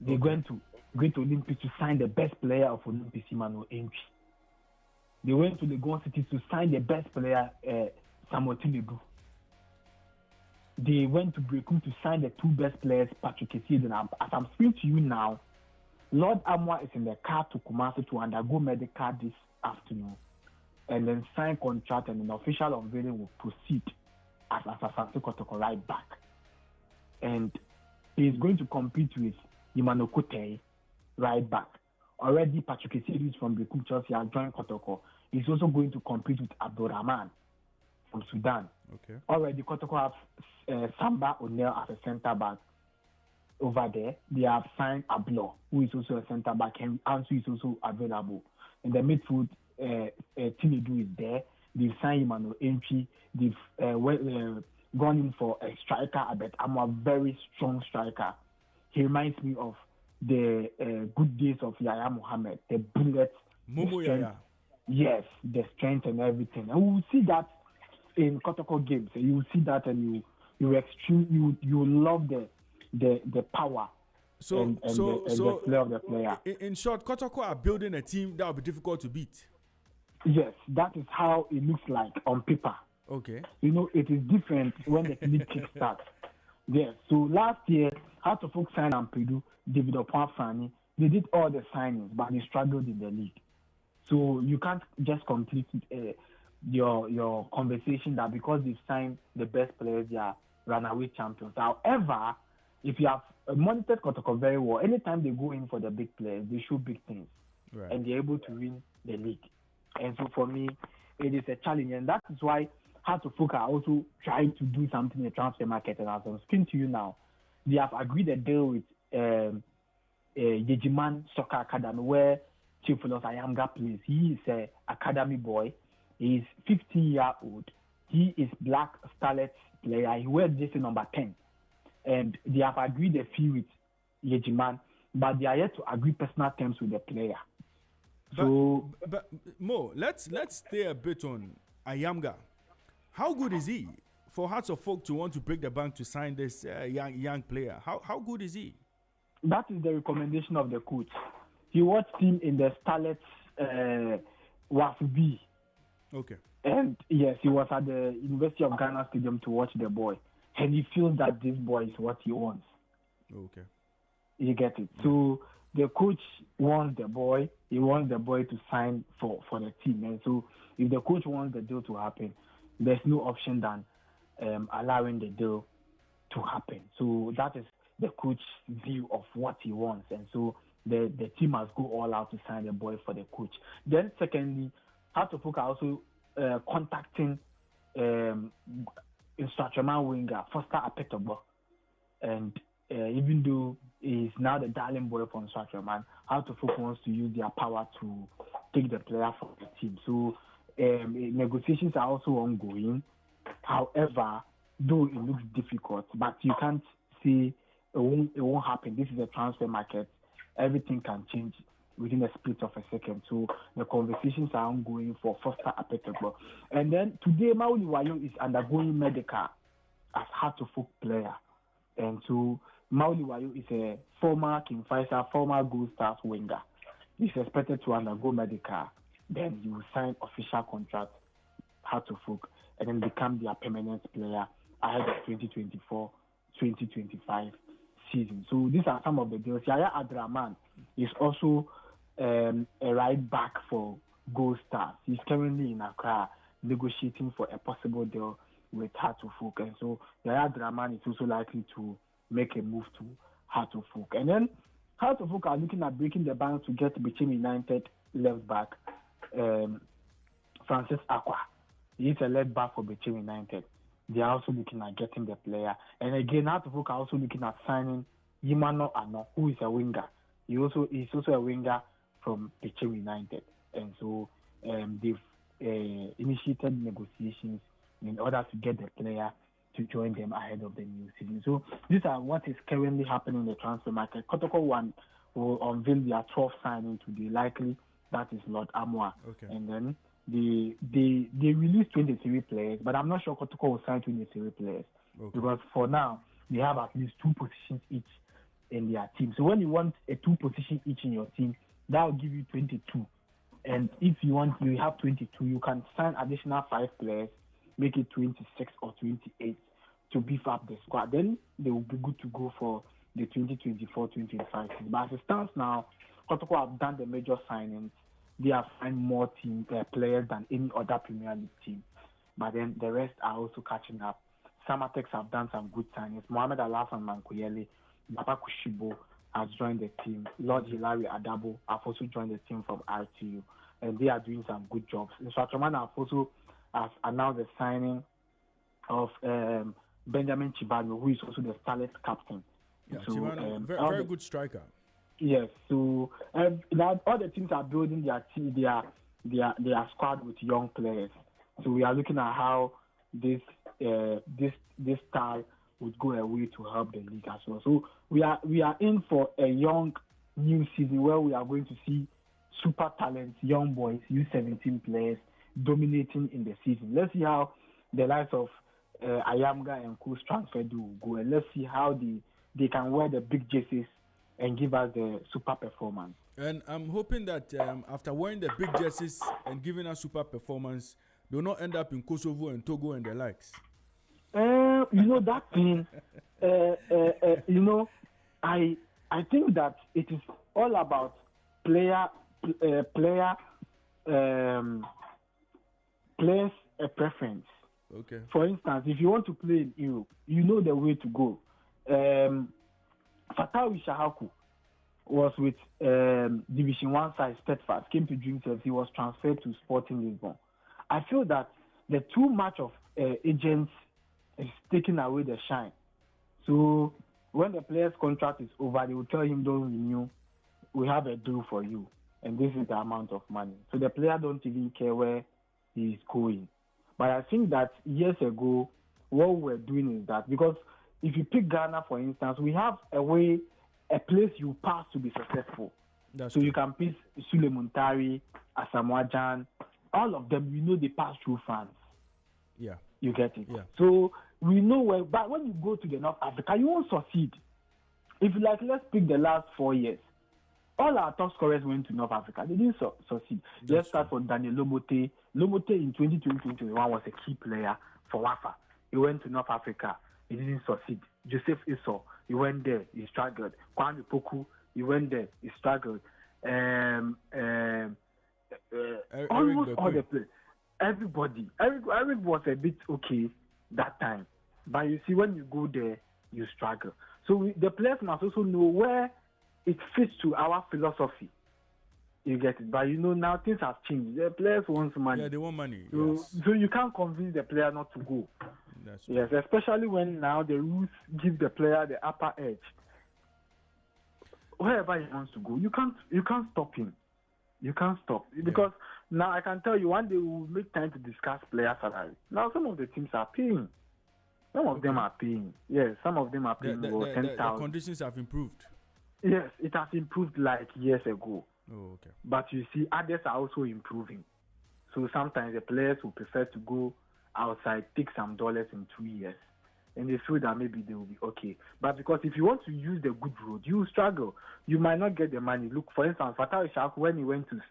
They're going to Olympics to sign the best player of Olympics, Emmanuel Entry. They went to the Legon City to sign the best player, Samuel Tinedu. They went to Brekum to sign the two best players, Patrick Essien. As I'm speaking to you now, Lord Amwa is in the car to Kumasi to undergo medical this afternoon, and then sign contract, and an official unveiling will proceed as Asante Kotoko right back. And he's going to compete with Imano Kotei right back. Already Patrick Essien from Brekum Chelsea has joined Kotoko. He's also going to compete with Abdurrahman from Sudan. Okay. Already Kotoko have Samba O'Neill as a centre back. Over there, they have signed Ablo, who is also a centre back, and Ansu is also available. In the midfield, Tinedu is there. They've signed Emmanuel Entry. They've gone in for a striker, Abet Amwa, very strong striker. He reminds me of the good days of Yaya Mohammed, the bullets. Momo Yaya. Yes, the strength and everything. And we will see that in Kotoko games. You will see that, and you love the power the play of the player. In short, Kotoko are building a team that will be difficult to beat. Yes, that is how it looks like on paper. Okay. It is different when the league kickstarts. Yes. So last year, Hearts of Oak signed Ampedu, David Opanfani. They did all the signings, but they struggled in the league. So you can't just complete your conversation that because they've signed the best players, they are runaway champions. However, if you have monitored Kotoko very well, anytime they go in for the big players, they show big things. Right. And they're able to win the league. And so for me, it is a challenge. And that is why Hearts of Oak are also trying to do something in the transfer market. And as I'm speaking to you now, they have agreed a deal with Yejiman Soccer Academy where Theophilus Ayamga plays. He is an academy boy. He is 15-year-old. He is Black Starlets player. He wears jersey number 10. And they have agreed a fee with Yejiman, but they are yet to agree personal terms with the player. But Mo, let's stay a bit on Ayamga. How good is he for Hearts of Oak to want to break the bank to sign this young player? How good is he? That is the recommendation of the coach. He watched him in the Starlets WAFB. Okay. And yes, he was at the University of Ghana Stadium to watch the boy. And he feels that this boy is what he wants. Okay. You get it. So the coach wants the boy. He wants the boy to sign for the team. And so if the coach wants the deal to happen, there's no option than allowing the deal to happen. So that is the coach's view of what he wants. And so the team must go all out to sign the boy for the coach. Then secondly, Hearts of Oak are also contacting instructional winger Foster Apetobo. And even though he's now the darling boy for instructional, Hearts of Oak wants to use their power to take the player from the team. So negotiations are also ongoing. However, though it looks difficult, but you can't say it won't happen. This is a transfer market. Everything can change within a split of a second. So the conversations are ongoing for Foster Apetobo. And then today, Mauli Wayo is undergoing medical as Hearts of Oak player. And so Mauli Wayo is a former King Faisal, former Gold Stars winger. He's expected to undergo medical. Then he will sign official contract, Hearts of Oak, and then become their permanent player ahead of 2024-2025 season. So these are some of the deals. Yaya Adraman is also a right back for Gold Stars. He's currently in Accra negotiating for a possible deal with Hearts of Oak. And so Yaya Adraman is also likely to make a move to Hearts of Oak. And then Hearts of Oak are looking at breaking the bank to get Bichim United left back Francis Aqua. He's a left back for Bichim United. They are also looking at getting the player. And again, Hearts of Oak are also looking at signing Yimano Ano, who is a winger. He's also a winger from Bichim United. And so they've initiated negotiations in order to get the player to join them ahead of the new season. So these are what is currently happening in the transfer market. Kotoko One will unveil their 12th signing today. Likely that is Lord Amwa. Okay. And then they released 23 players, but I'm not sure Kotoko will sign 23 players. Okay. Because for now, they have at least 2 positions each in their team. So when you want a 2 position each in your team, that will give you 22. And if you have 22, you can sign additional 5 players, make it 26 or 28 to beef up the squad. Then they will be good to go for the 2024-2025 season. But as it stands now, Kotoko have done the major signings. They have signed more players than any other Premier League team. But then the rest are also catching up. Samatex have done some good signings. Mohamed Alassane Mankuyele, Baba Kushibo has joined the team. Lord Hilary Adabo have also joined the team from RTU. And they are doing some good jobs. Nsatraman have also announced the signing of Benjamin Chibano, who is also the Starlet captain. Yeah, so, Chibano, very good striker. Yes, so now all the teams are building their team, their squad with young players. So we are looking at how this style would go away to help the league as well. So we are in for a young new season where we are going to see super talents, young boys, U17 players dominating in the season. Let's see how the likes of Ayamga and Coos transfer do go, and let's see how they can wear the big jerseys and give us the super performance. And I'm hoping that after wearing the big jerseys and giving us super performance, they'll not end up in Kosovo and Togo and the likes. That thing, I think that it is all about players' preference. Okay. For instance, if you want to play in Europe, you know the way to go. Fatawi Shahaku was with Division 1 side Steadfast, came to Dreams FC, he was transferred to Sporting Lisbon. I feel that the too much of agents is taking away the shine. So when the player's contract is over, they will tell him, don't renew, we have a deal for you, and this is the amount of money. So the player don't even care where he is going. But I think that years ago, what we're doing is that, because if you pick Ghana, for instance, we have a place you pass to be successful. That's so true. you can pick Sule Muntari, Asamoah Gyan, all of them, they pass through France. Yeah. You get it? Yeah. So we know where, but when you go to the North Africa, you won't succeed. If let's pick the last 4 years, all our top scorers went to North Africa. They didn't succeed. Let's start from Daniel Lomote. Lomote in 2020-2021 was a key player for Wafa. He went to North Africa. He didn't succeed. Joseph Isso, he went there. He struggled. Kwame Poku, he went there. He struggled. Almost all the players. Everybody. Eric was a bit okay that time. But you see, when you go there, you struggle. So the players must also know where it fits to our philosophy. You get it? But now things have changed. The players want money. Yeah, they want money. So you can't convince the player not to go. That's yes, especially when now the rules give the player the upper edge. Wherever he wants to go, you can't stop him. You can't stop. Because now I can tell you one day we will make time to discuss player salary. Now some of the teams are paying. Some of them are paying. Yes, some of them are paying over 10,000. The conditions have improved. Yes, it has improved like years ago. Oh, okay. But you see, others are also improving. So sometimes the players will prefer to go outside, take some dollars in 2 years, and they feel that maybe they will be okay. But because if you want to use the good road, you will struggle. You might not get the money. Look, for instance, Fatawi Shahaku, when he went to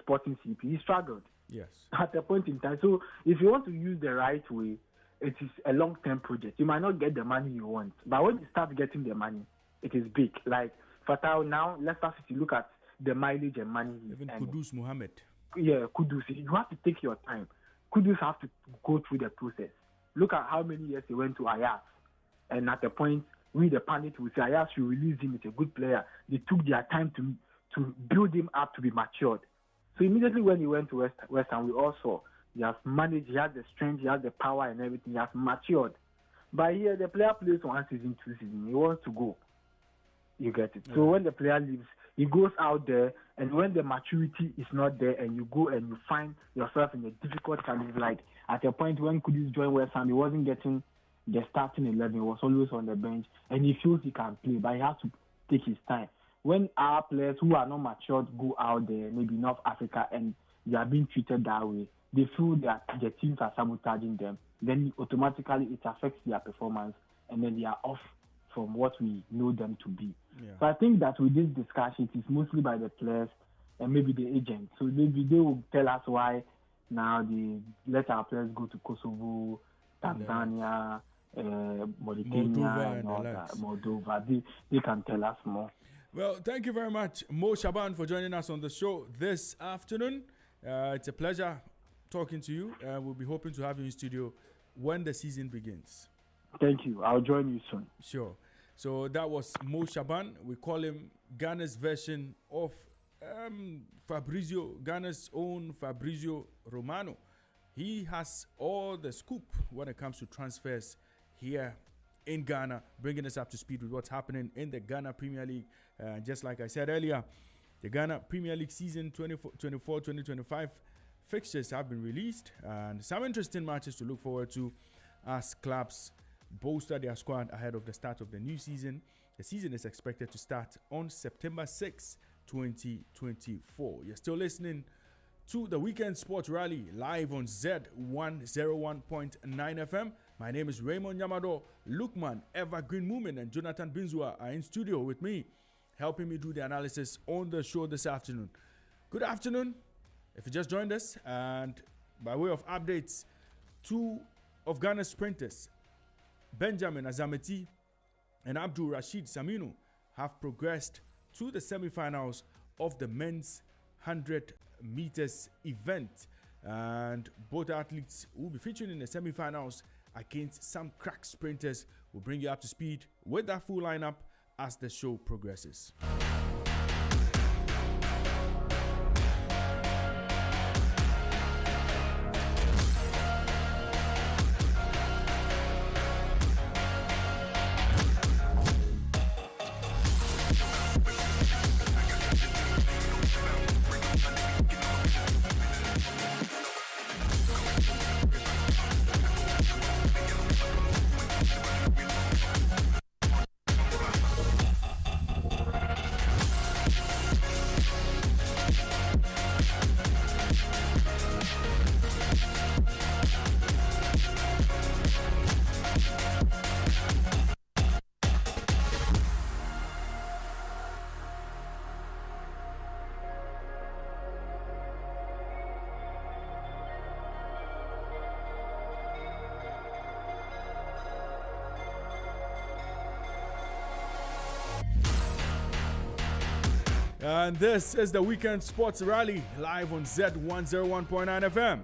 Sporting CP, he struggled. Yes. At a point in time. So if you want to use the right way, it is a long-term project. You might not get the money you want, but when you start getting the money, it is big. Like Fatawi now, Leicester City, look at the mileage and money. Even Kudus Mohammed. Yeah, Kudus. You have to take your time. Kudus have to go through the process. Look at how many years he went to Ajax. And at the point, the pundit will say, Ajax should release him. It's a good player. They took their time to build him up to be matured. So immediately when he went to West Ham, we all saw he has managed, he has the strength, he has the power and everything. He has matured. But here, the player plays 1 season, 2 seasons. He wants to go. You get it? So when the player leaves, he goes out there, and when the maturity is not there, and you go and you find yourself in a difficult challenge, like at a point when Kudus joined West Ham, he wasn't getting the starting 11, he was always on the bench, and he feels he can play, but he has to take his time. When our players who are not matured go out there, maybe North Africa, and they are being treated that way, they feel that the teams are sabotaging them, then automatically it affects their performance, and then they are off from what we know them to be. Yeah. So I think that with this discussion, it is mostly by the players and maybe the agents. So maybe they will tell us why now they let our players go to Kosovo, Tanzania, Mauritania, and all that, Moldova. They can tell us more. Well, thank you very much, Mo Shaban, for joining us on the show this afternoon. It's a pleasure talking to you. We'll be hoping to have you in studio when the season begins. Thank you. I'll join you soon. Sure. So that was Mo Shaban. We call him Ghana's version of Ghana's own Fabrizio Romano. He has all the scoop when it comes to transfers here in Ghana, bringing us up to speed with what's happening in the Ghana Premier League. Just like I said earlier, the Ghana Premier League season 2024-2025 fixtures have been released, and some interesting matches to look forward to as clubs bolster their squad ahead of the start of the new season. The season is expected to start on September 6, 2024. You're still listening to the Weekend Sports Rally live on Zed 101.9 FM. My name is Raymond Yamado. Lukman, Evergreen Moomin, and Jonathan Binzua are in studio with me. helping me do the analysis on the show this afternoon. Good afternoon, if you just joined us, and by way of updates, two of Ghana's sprinters, Benjamin Azameti and Abdul Rashid Saminu, have progressed to the semi-finals of the men's 100 meters event, and both athletes will be featuring in the semi-finals against some crack sprinters. We'll bring you up to speed with that full lineup as the show progresses. And this is the Weekend Sports Rally, live on Zed 101.9 FM.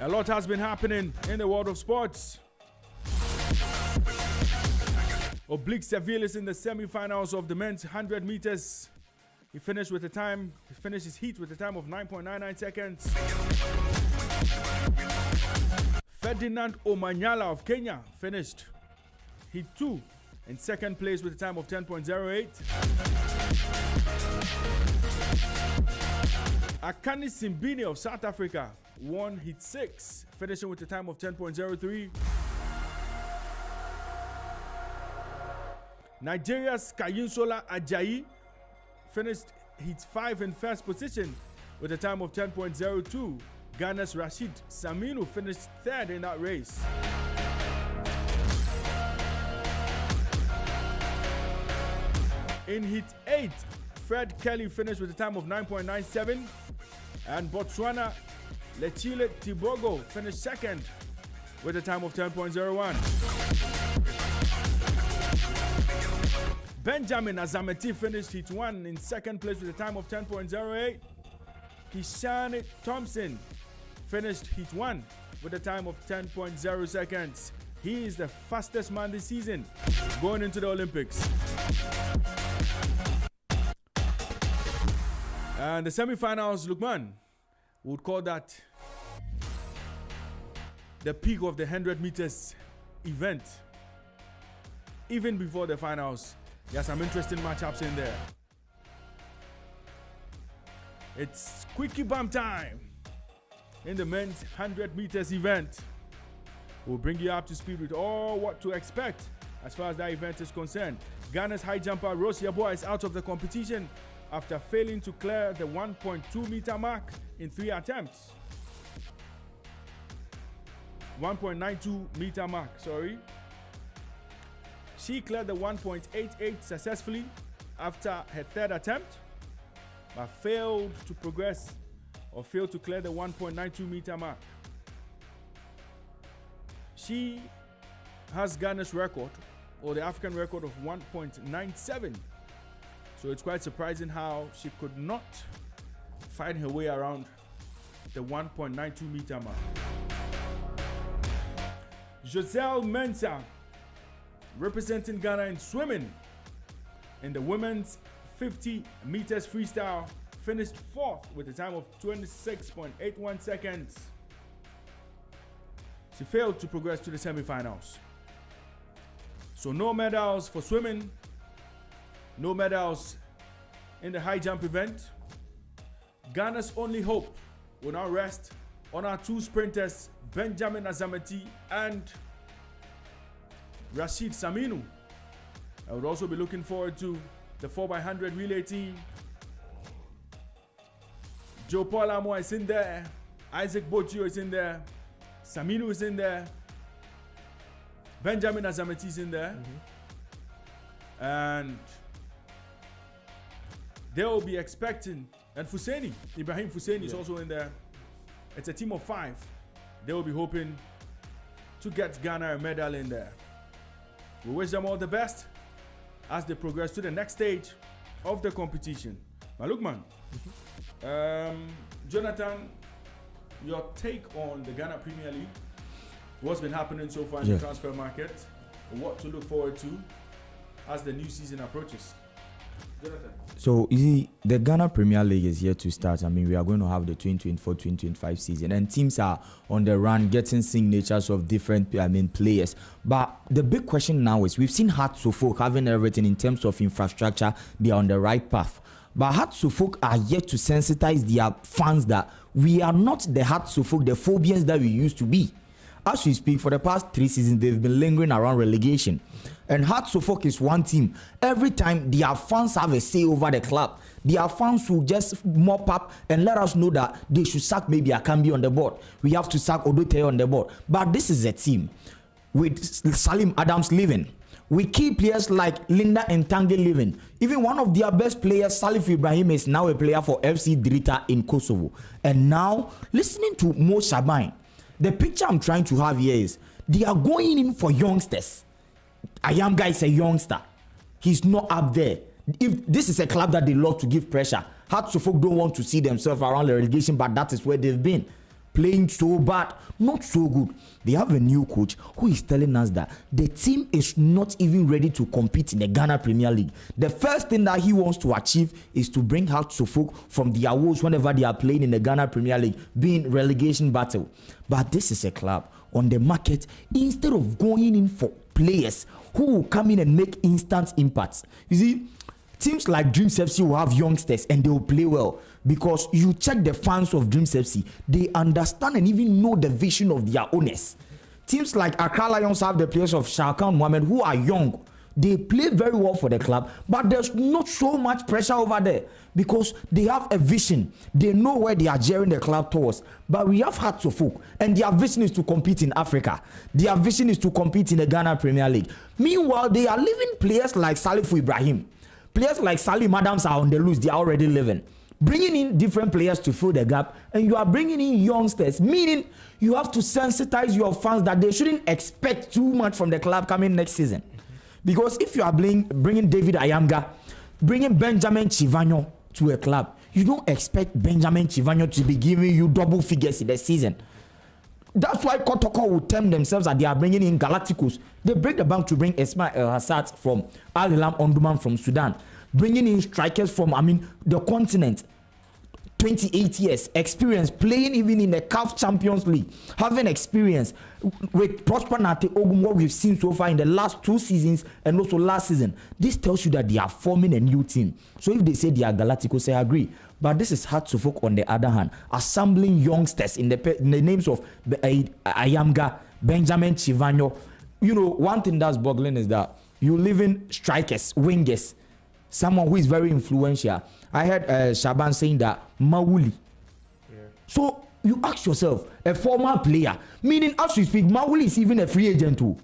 A lot has been happening in the world of sports. Oblique Seville is in the semi-finals of the men's 100 meters. He finished his heat with a time of 9.99 seconds. Ferdinand Omanyala of Kenya finished heat 2 in second place with a time of 10.08. Akani Simbini of South Africa won heat 6, finishing with a time of 10.03. Nigeria's Kayinsola Ajayi finished heat 5 in first position with a time of 10.02. Ghana's Rashid Saminu finished third in that race. In heat 8, Fred Kelly finished with a time of 9.97, and Botswana Lechile Tibogo finished second with a time of 10.01. Benjamin Azameti finished heat 1 in second place with a time of 10.08. Kishane Thompson finished heat 1 with a time of 10.0 seconds. He is the fastest man this season going into the Olympics. And the semi-finals, Lukman, would call that the peak of the 100 meters event. Even before the finals, there are some interesting matchups in there. It's quickie bump time in the men's 100 meters event. We'll bring you up to speed with all what to expect as far as that event is concerned. Ghana's high jumper Rose Yeboah is out of the competition after failing to clear the 1.2 meter mark in 3 attempts. 1.92 meter mark, sorry. She cleared the 1.88 successfully after her third attempt, but failed to progress or failed to clear the 1.92 meter mark. She has Ghana's record, or the African record, of 1.97. So it's quite surprising how she could not find her way around the 1.92 meter mark. Giselle Mensah, representing Ghana in swimming in the women's 50 meters freestyle, finished 4th with a time of 26.81 seconds. She failed to progress to the semi-finals. So no medals for swimming, no medals in the high jump event. Ghana's only hope will now rest on our 2 sprinters, Benjamin Azameti and Rashid Saminu. I would also be looking forward to the 4x100 relay team. Joe Paul Amo is in there. Isaac Botio is in there. Saminu is in there. Benjamin Azameti's in there. And they will be expecting, and Fuseni, Ibrahim Fuseni is also in there. It's a team of 5. They will be hoping to get Ghana a medal in there. We wish them all the best as they progress to the next stage of the competition. Malukman, Jonathan, your take on the Ghana Premier League, what's been happening so far in the transfer market, what to look forward to as the new season approaches. Jonathan. So, you see, the Ghana Premier League is here to start. I mean, we are going to have the 2024-2025 season, and teams are on the run, getting signatures of different, players. But the big question now is, we've seen Hearts of Oak having everything in terms of infrastructure. They are on the right path. But Hearts of Oak are yet to sensitize their fans that we are not the Hearts of Oak, the Phobians that we used to be. As we speak, for the past 3 seasons, they've been lingering around relegation. And Hearts of Oak is one team. Every time their fans have a say over the club, their fans will just mop up and let us know that they should sack maybe Akambi on the board. We have to sack Odote on the board. But this is a team with Salim Adams leaving. We keep players like Linda Ntange leaving. Even one of their best players, Salif Ibrahim, is now a player for FC Drita in Kosovo. And now, listening to Mo Shabain, the picture I'm trying to have here is they are going in for youngsters. Ayamga is a youngster. He's not up there. If this is a club that they love to give pressure, Hearts of Oak don't want to see themselves around the relegation, but that is where they've been. Playing so bad, not so good. They have a new coach who is telling us that the team is not even ready to compete in the Ghana Premier League. The first thing that he wants to achieve is to bring Hearts of Oak from the awards whenever they are playing in the Ghana Premier League, being relegation battle. But this is a club on the market, instead of going in for players who will come in and make instant impacts. You see, teams like Dreams FC will have youngsters and they will play well, because you check the fans of Dreams FC, they understand and even know the vision of their owners. Teams like Accra Lions have the players of Sharkan Mohammed who are young. They play very well for the club, but there's not so much pressure over there because they have a vision. They know where they are gearing the club towards. But we have Hearts of Oak, and their vision is to compete in Africa. Their vision is to compete in the Ghana Premier League. Meanwhile, they are leaving players like Salif Ibrahim. Players like Salim Adams are on the loose. They are already living. Bringing in different players to fill the gap, and you are bringing in youngsters, meaning you have to sensitize your fans that they shouldn't expect too much from the club coming next season. Because if you are bringing David Ayamga, bringing Benjamin Chivanyo to a club, you don't expect Benjamin Chivanyo to be giving you double figures in the season. That's why Kotoko will term themselves that they are bringing in Galacticos. They break the bank to bring Esma El Hassad from Al Hilal Omdurman from Sudan. Bringing in strikers from, the continent. 28 years experience playing even in the CAF Champions League, having experience with Prosper Nate Ogum, what we've seen so far in the last 2 seasons and also last season. This tells you that they are forming a new team. So if they say they are Galacticos, I agree. But this is Hearts of Oak on the other hand, assembling youngsters in the names of Ayamga, Benjamin Chivanyo. You know, one thing that's boggling is that you live in strikers, wingers, someone who is very influential. I heard Shaban saying that Mawuli. Yeah. So you ask yourself, a former player, meaning as we speak, Mawuli is even a free agent too.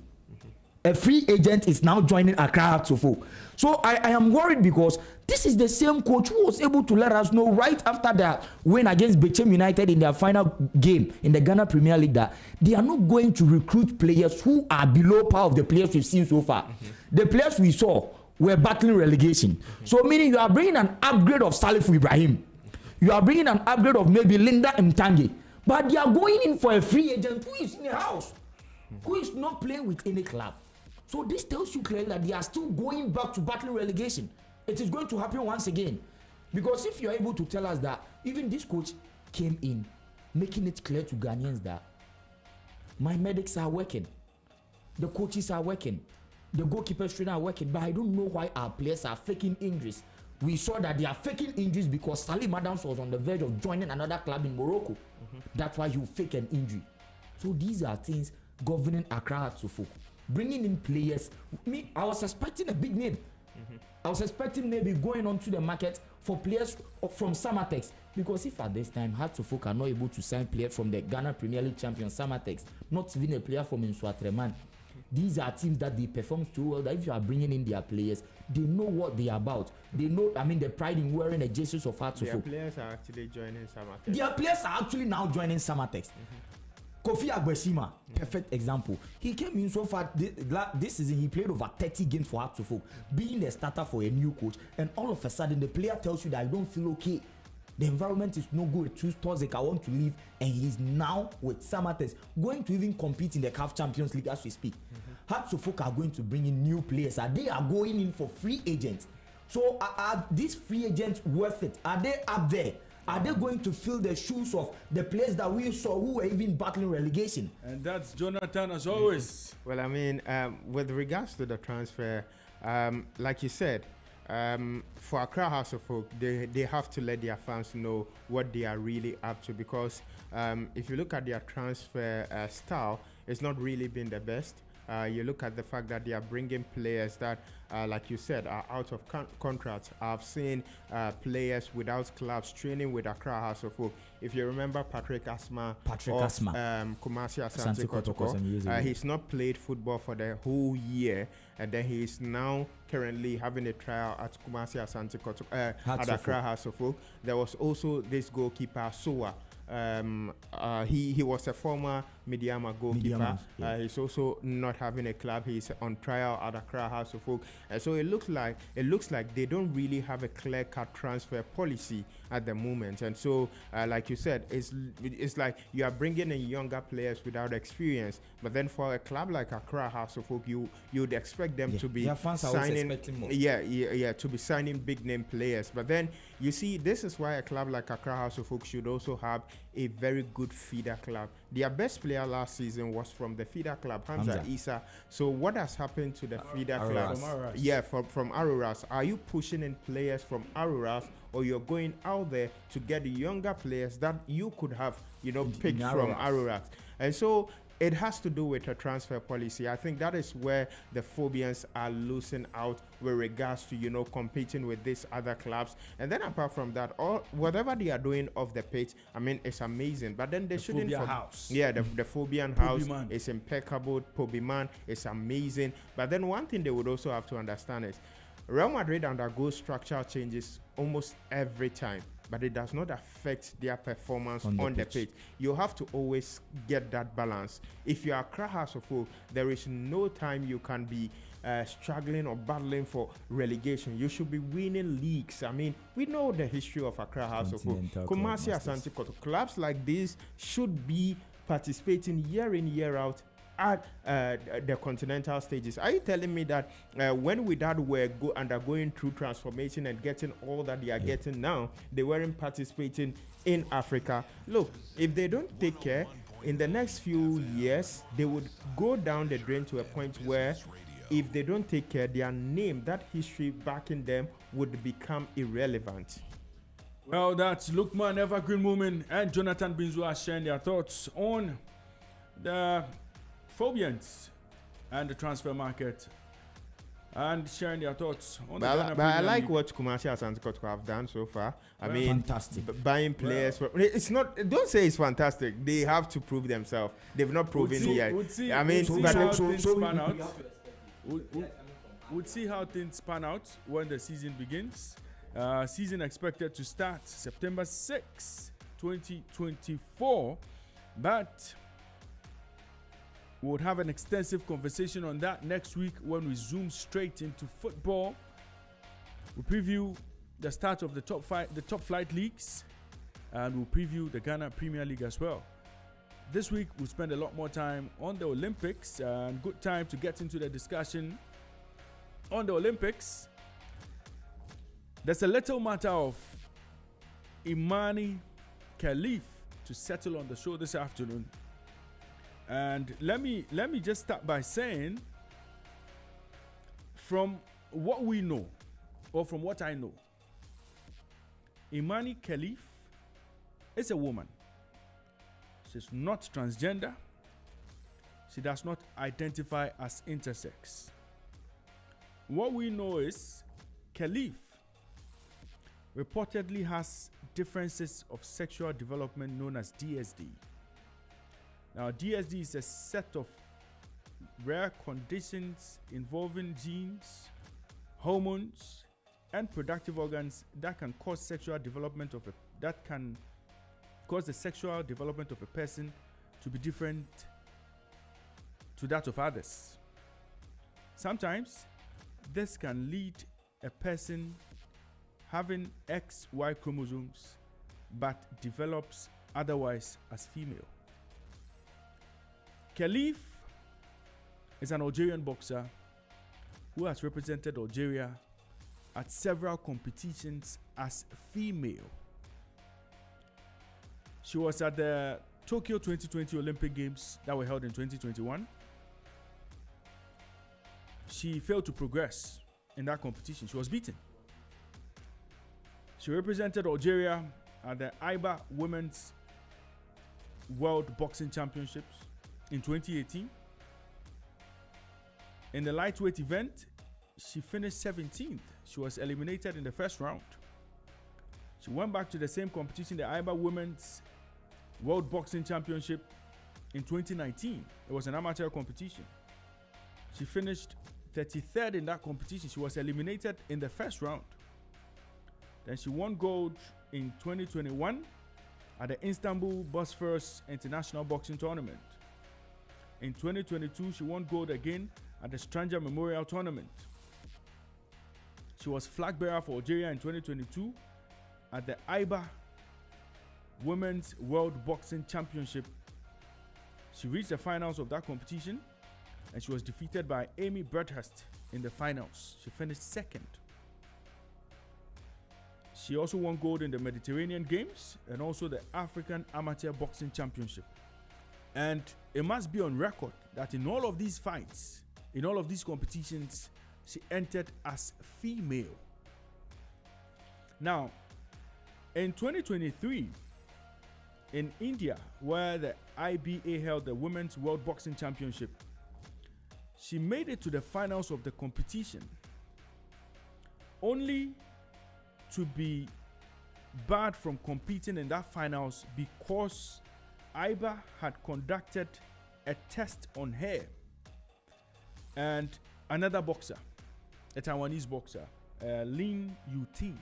A free agent is now joining Accra Hearts of Oak. So I am worried because this is the same coach who was able to let us know right after the win against Bechem United in their final game in the Ghana Premier League that they are not going to recruit players who are below par of the players we've seen so far. The players we saw were battling relegation. So meaning you are bringing an upgrade of Salif Ibrahim. You are bringing an upgrade of maybe Linda Mtange. But they are going in for a free agent who is in the house, who is not playing with any club. So this tells you clearly that they are still going back to battling relegation. It is going to happen once again. Because if you are able to tell us that even this coach came in, making it clear to Ghanaians that my medics are working, the coaches are working, the goalkeepers trainer are working, but I don't know why our players are faking injuries. We saw that they are faking injuries because Salim Adams was on the verge of joining another club in Morocco. That's why you fake an injury. So these are things governing Accra Hearts of Oak. Bringing in players. I was expecting a big name. I was expecting maybe going onto the market for players from Samatex. Because if at this time Hearts of Oak are not able to sign players from the Ghana Premier League champion Samatex, not even a player from Nswatreman, these are teams that they perform so well that if you are bringing in their players, they know what they are about. They know, I mean, the pride in wearing a jersey of Hearts of Oak. Their players are actually joining Samatex. Their players are actually now joining Samatex. Kofi Agbesima, perfect example. He came in so far this season. He played over 30 games for Hearts of Oak, being a starter for a new coach, and all of a sudden the player tells you that I don't feel okay. The environment is no good. I want to leave, and he's now with Samatex, going to even compete in the CAF Champions League as we speak. Hearts of Oak are going to bring in new players, and they are going in for free agents. So are these free agents worth it? Are they up there? Are they going to fill the shoes of the players that we saw who were even battling relegation? And that's Jonathan as always. Well, I mean, with regards to the transfer, like you said, for Accra House of Oak, they have to let their fans know what they are really up to, because if you look at their transfer style, it's not really been the best. You look at the fact that they are bringing players that, like you said, are out of contract. I've seen players without clubs training with Accra House of Oak. If you remember Patrick Asma Kumasi Asante Kotoko, he's not played football for the whole year, and then he is now currently having a trial at Kumasi Asante Kotoko at Accra House of Oak. There was also this goalkeeper Soa. He was a former Midiama goalkeeper. He's also not having a club. He's on trial at Accra House of Oak. So it looks like they don't really have a clear-cut transfer policy at the moment. And so, like you said, it's like you are bringing in younger players without experience. But then for a club like Accra House of Oak, you'd expect them to be signing, to be signing big-name players. But then you see, this is why a club like Accra House of Oak should also have a very good feeder club. Their best player last season was from the feeder club, Hamza Issa. So what has happened to the feeder club? From Aroras. Are you pushing in players from Aroras, or you're going out there to get the younger players that you could have, picked from Aroras? And so it has to do with a transfer policy. I think that is where the Phobians are losing out with regards to, competing with these other clubs. And then apart from that, whatever they are doing off the pitch, I mean, it's amazing. But then they shouldn't... The Phobian house is impeccable. Pobiman is amazing. But then one thing they would also have to understand is Real Madrid undergoes structural changes almost every time, but it does not affect their performance on the pitch. You have to always get that balance. If you are Accra House of Oak, there is no time you can be struggling or battling for relegation. You should be winning leagues. I mean, we know the history of Accra House of Oak. Kumasi Asante Kotoko. Clubs like this should be participating year in, year out at the continental stages. Are you telling me that when Wydad were undergoing through transformation and getting all that they are getting now, they weren't participating in Africa? Look, if they don't take care, in the next few years, they would go down the drain to a point where, if they don't take care, their name, that history backing them, would become irrelevant. Well, that's Lukman, Evergreen Moomin, and Jonathan Binzua sharing their thoughts on the Phobians and the transfer market, and sharing their thoughts on but I like what Kumasi Asante Kotoko have done so far. I mean, fantastic. Buying players. It's not. Don't say it's fantastic. They have to prove themselves. They've not proven yet. We'll see how things pan out when the season begins. Season expected to start September 6, 2024, but we'll have an extensive conversation on that next week when we zoom straight into football. We'll preview the start of the top flight leagues, and we'll preview the Ghana Premier League as well. This week, we'll spend a lot more time on the Olympics, and good time to get into the discussion on the Olympics. There's a little matter of Imani Khalif to settle on the show this afternoon. And let me just start by saying, from what we know, or from what I know, Imani Khalif is a woman. She's not transgender. She does not identify as intersex. What we know is Khalif reportedly has differences of sexual development known as DSD. Now, DSD is a set of rare conditions involving genes, hormones, and productive organs that can cause the sexual development of a person to be different to that of others. Sometimes this can lead a person having XY chromosomes but develops otherwise as female. Khalif is an Algerian boxer who has represented Algeria at several competitions as female. She was at the Tokyo 2020 Olympic Games that were held in 2021. She failed to progress in that competition. She was beaten. She represented Algeria at the IBA Women's World Boxing Championships in 2018. In the lightweight event, she finished 17th. She was eliminated in the first round. She went back to the same competition, the IBA Women's World Boxing Championship in 2019. It was an amateur competition. She finished 33rd in that competition. She was eliminated in the first round. Then she won gold in 2021 at the Istanbul Bosphorus International Boxing Tournament. In 2022, she won gold again at the Stranger Memorial Tournament. She was flag bearer for Algeria in 2022 at the IBA Women's World Boxing Championship. She reached the finals of that competition and she was defeated by Amy Bradhurst in the finals. She finished second. She also won gold in the Mediterranean Games and also the African Amateur Boxing Championship. And it must be on record that in all of these fights, in all of these competitions, she entered as female. Now, in 2023, in India, where the IBA held the Women's World Boxing Championship, she made it to the finals of the competition, only to be barred from competing in that finals because IBA had conducted a test on her and another boxer, a Taiwanese boxer, Lin Yuting.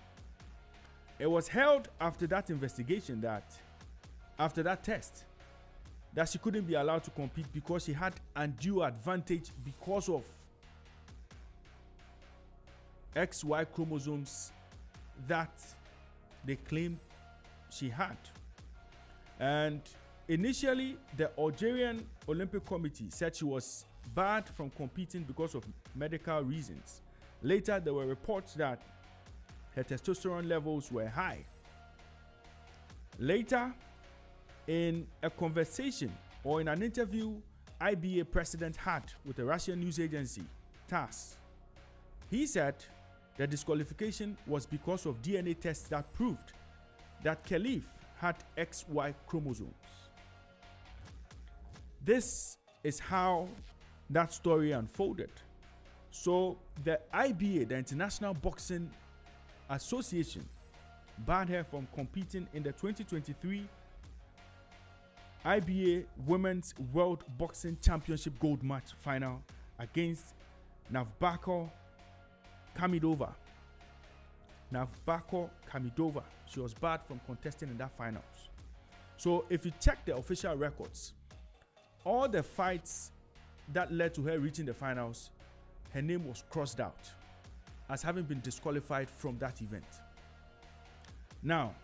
It was held after that investigation that, after that test, that she couldn't be allowed to compete because she had undue advantage because of XY chromosomes that they claimed she had. And initially, the Algerian Olympic Committee said she was barred from competing because of medical reasons. Later, there were reports that her testosterone levels were high. Later, in a conversation or in an interview IBA president had with the Russian news agency TASS, he said the disqualification was because of DNA tests that proved that Khalif had XY chromosomes. This is how that story unfolded. So the IBA, the International Boxing Association, barred her from competing in the 2023 IBA Women's World Boxing Championship gold match final against Navbako Kamidova. She was barred from contesting in that finals. So if you check the official records, all the fights that led to her reaching the finals, her name was crossed out as having been disqualified from that event. Now,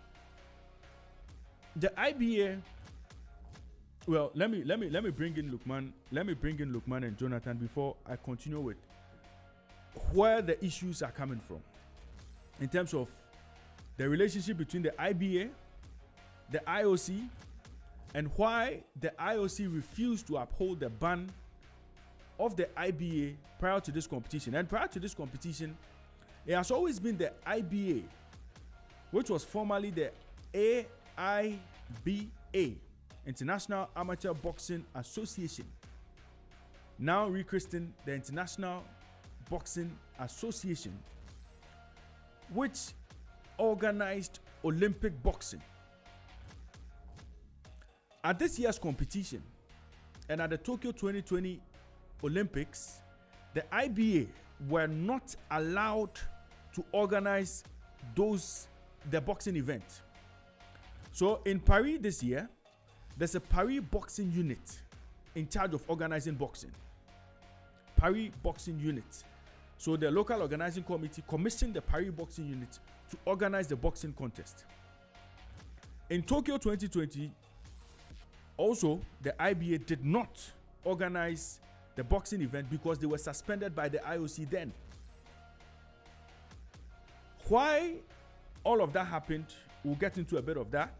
the IBA, well, let me bring in Lukman. Let me bring in Lukman and Jonathan before I continue with where the issues are coming from in terms of the relationship between the IBA, the IOC, and why the IOC refused to uphold the ban of the IBA prior to this competition. And prior to this competition, it has always been the IBA, which was formerly the AIBA, International Amateur Boxing Association, now rechristened the International Boxing Association, which organized Olympic boxing. At this year's competition and at the Tokyo 2020 Olympics, the IBA were not allowed to organize the boxing event. So in Paris this year, there's a Paris boxing unit in charge of organizing boxing. Paris boxing unit. So the local organizing committee commissioned the Paris boxing unit to organize the boxing contest. In Tokyo 2020, also the IBA did not organize the boxing event because they were suspended by the IOC then. Why all of that happened, we'll get into a bit of that.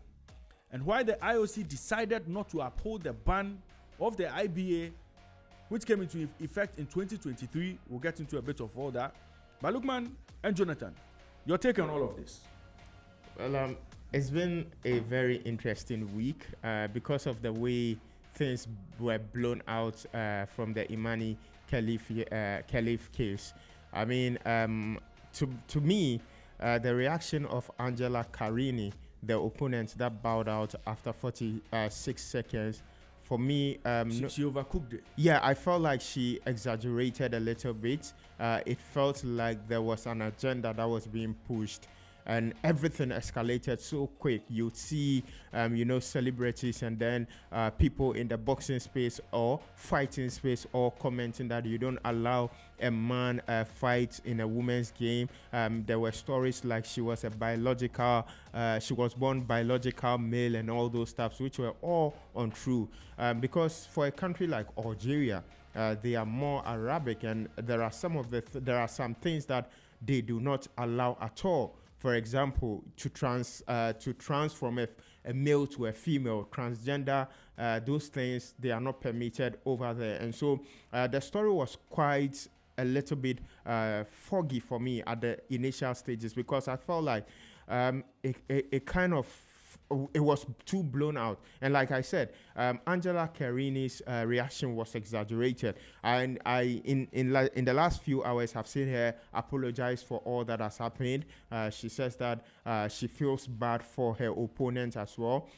And why the IOC decided not to uphold the ban of the IBA, which came into effect in 2023. We'll get into a bit of all that. But Lukman and Jonathan, your take on all of this? Well, it's been a very interesting week because of the way things were blown out from the Imani Khalif case. I mean, to me, the reaction of Angela Carini, the opponent that bowed out after 46 seconds, for me, she overcooked it. Yeah, I felt like she exaggerated a little bit. It felt like there was an agenda that was being pushed, and everything escalated so quick. You'd see, celebrities and then people in the boxing space or fighting space all commenting that you don't allow a man fight in a woman's game. There were stories like she was she was born biological male and all those stuff, which were all untrue. Because for a country like Algeria, they are more Arabic, and there are some things that they do not allow at all. For example, to transform a male to a female, transgender, those things, they are not permitted over there. And so the story was quite a little bit foggy for me at the initial stages, because I felt like it was too blown out. And like I said, Angela Carini's reaction was exaggerated. And in the last few hours, have seen her apologize for all that has happened. She says that she feels bad for her opponent as well.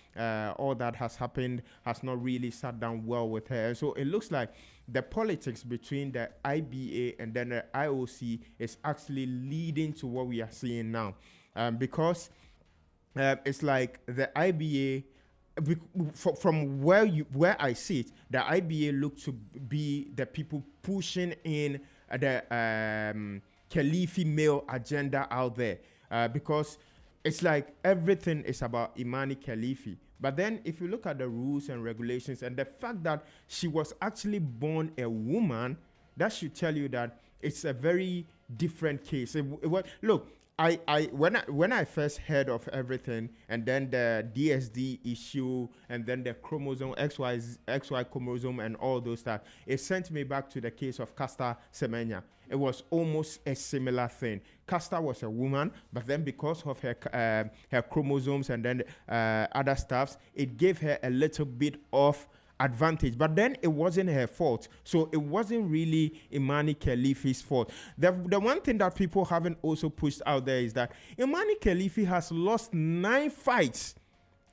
All that has happened has not really sat down well with her. So it looks like the politics between the IBA and then the IOC is actually leading to what we are seeing now. Because it's like the IBA, from where I see it, the IBA look to be the people pushing in the Khalifi male agenda out there, because it's like everything is about Imani Khalifi. But then if you look at the rules and regulations and the fact that she was actually born a woman, that should tell you that it's a very different case. Look, when I first heard of everything, and then the DSD issue, and then the chromosome XY chromosome and all those stuff, it sent me back to the case of Caster Semenya. It was almost a similar thing. Caster was a woman, but then because of her chromosomes and then other stuffs, it gave her a little bit of advantage, but then it wasn't her fault. So it wasn't really Imani Khalifi's fault. The one thing that people haven't also pushed out there is that Imani Khalifi has lost 9 fights.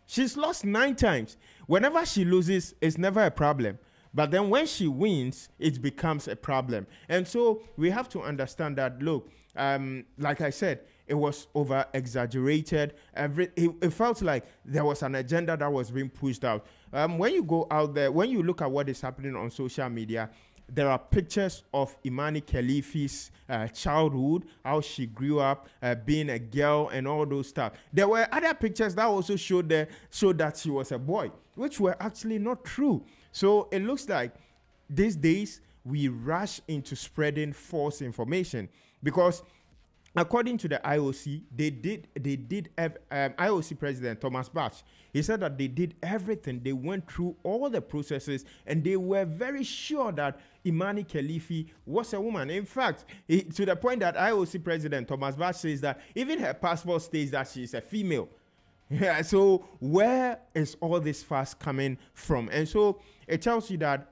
She's lost 9 times. Whenever she loses, it's never a problem. But then when she wins, it becomes a problem. And so we have to understand that, look, like I said, it was over exaggerated. It felt like there was an agenda that was being pushed out. When you go out there, when you look at what is happening on social media, there are pictures of Imani Khalifi's childhood, how she grew up, being a girl and all those stuff. There were other pictures that also showed that she was a boy, which were actually not true. So it looks like these days we rush into spreading false information, because according to the IOC, they did IOC President Thomas Bach, he said that they did everything. They went through all the processes and they were very sure that Imani Khalifi was a woman. In fact, to the point that IOC President Thomas Bach says that even her passport states that she is a female. Yeah, so where is all this fuss coming from? And so it tells you that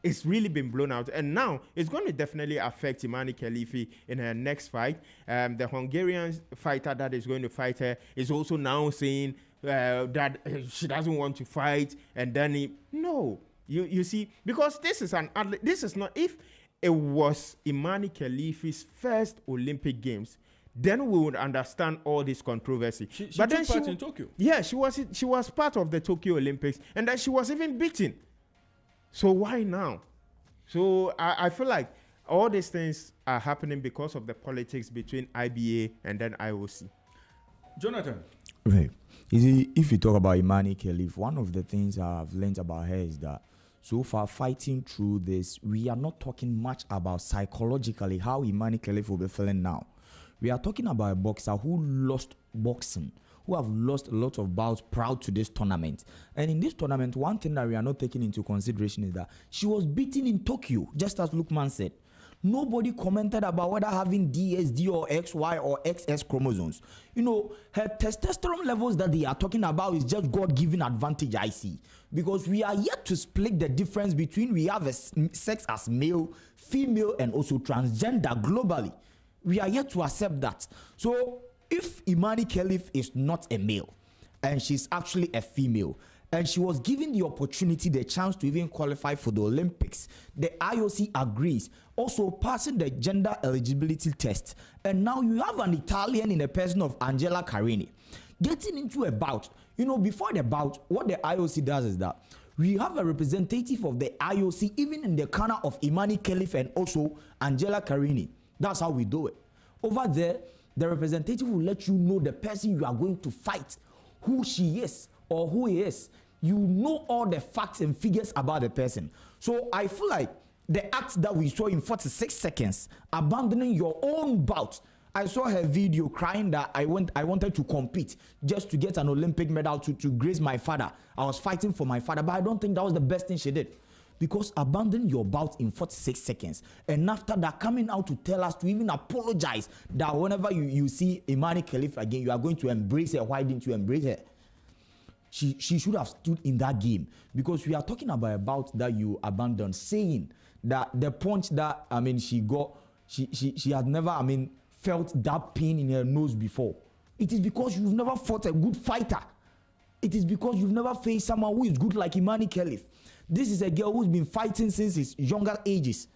it's really been blown out, and now it's going to definitely affect Imani Khalifi in her next fight. The Hungarian fighter that is going to fight her is also now saying that she doesn't want to fight, and then no, You see, because this is an athlete. This is not, if it was Imani Khalifi's first Olympic Games, then we would understand all this controversy. She but took then part in Tokyo. Yeah, she was part of the Tokyo Olympics, and then she was even beaten. So why now? So I feel like all these things are happening because of the politics between IBA and then IOC. Jonathan. Right. You see, if you talk about Imani Khalif, one of the things I've learned about her is that so far fighting through this, we are not talking much about psychologically how Imani Khalif will be feeling now. We are talking about a boxer who lost boxing, who have lost a lot of bouts proud to this tournament. And in this tournament, one thing that we are not taking into consideration is that she was beaten in Tokyo, just as Lukman said. Nobody commented about whether having DSD or XY or XS chromosomes. You know, her testosterone levels that they are talking about is just God-given advantage, I see. Because we are yet to split the difference between we have a sex as male, female, and also transgender globally. We are yet to accept that. So if Imani Khalif is not a male and she's actually a female, and she was given the opportunity, the chance to even qualify for the Olympics, the IOC agrees, also passing the gender eligibility test. And now you have an Italian in the person of Angela Carini getting into a bout. You know, before the bout, what the IOC does is that we have a representative of the IOC even in the corner of Imani Khalif and also Angela Carini. That's how we do it. Over there, the representative will let you know the person you are going to fight, who she is or who he is. You know all the facts and figures about the person. So I feel like the act that we saw in 46 seconds, abandoning your own bout. I saw her video crying that I wanted to compete just to get an Olympic medal to grace my father. I was fighting for my father, but I don't think that was the best thing she did. Because abandoning your bout in 46 seconds, and after that coming out to tell us to even apologize that whenever you see Imani Khalif again, you are going to embrace her. Why didn't you embrace her? She should have stood in that game, because we are talking about a bout that you abandoned, saying that the punch that she got, she had never felt that pain in her nose before. It is because you've never fought a good fighter. It is because you've never faced someone who is good like Imani Khalif. This is a girl who's been fighting since his younger ages.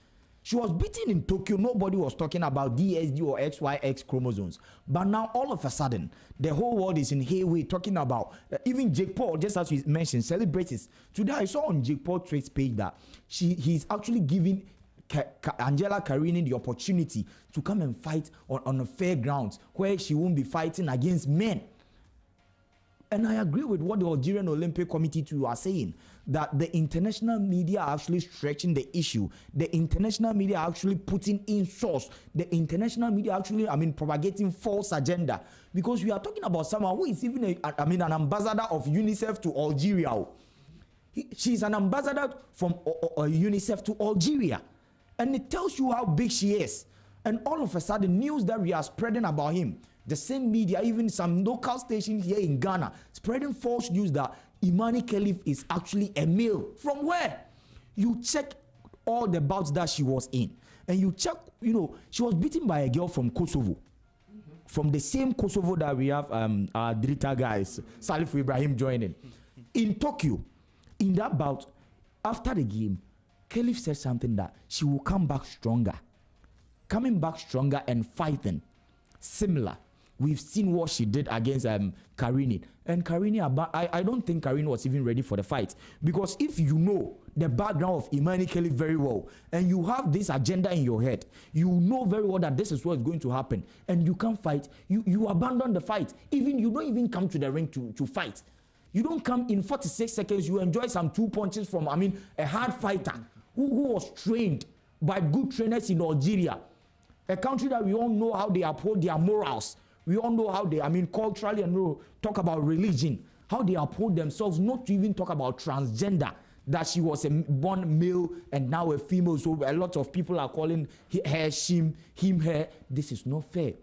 She was beaten in Tokyo. Nobody was talking about DSD or XYX chromosomes. But now, all of a sudden, the whole world is in hayway talking about, even Jake Paul, just as we mentioned, celebrities. Today, I saw on Jake Paul's Twitter page that he's actually giving Angela Carini the opportunity to come and fight on a fair grounds where she won't be fighting against men. And I agree with what the Algerian Olympic Committee too are saying, that the international media are actually stretching the issue. The international media are actually putting in source. The international media actually, propagating false agenda. Because we are talking about someone who is even an ambassador of UNICEF to Algeria. She's an ambassador from UNICEF to Algeria. And it tells you how big she is. And all of a sudden, news that we are spreading about him, the same media, even some local stations here in Ghana, spreading false news that Imani Khalif is actually a male. From where? You check all the bouts that she was in, and you check, she was beaten by a girl from Kosovo. From the same Kosovo that we have our Drita guys, Salif Ibrahim joining. In Tokyo, in that bout, after the game, Khalif said something that she will come back stronger. Coming back stronger and fighting. Similar. We've seen what she did against Carini. And Carini, I don't think Carini was even ready for the fight. Because if you know the background of Imani Khalif very well, and you have this agenda in your head, you know very well that this is what's going to happen, and you can't fight, you abandon the fight. You don't even come to the ring to fight. You don't come in 46 seconds, you enjoy some 2 punches from, a hard fighter who was trained by good trainers in Algeria. A country that we all know how they uphold their morals. We all know how they, culturally and talk about religion, how they uphold themselves, not to even talk about transgender, that she was a born male and now a female. So a lot of people are calling her, him, her. This is not fair.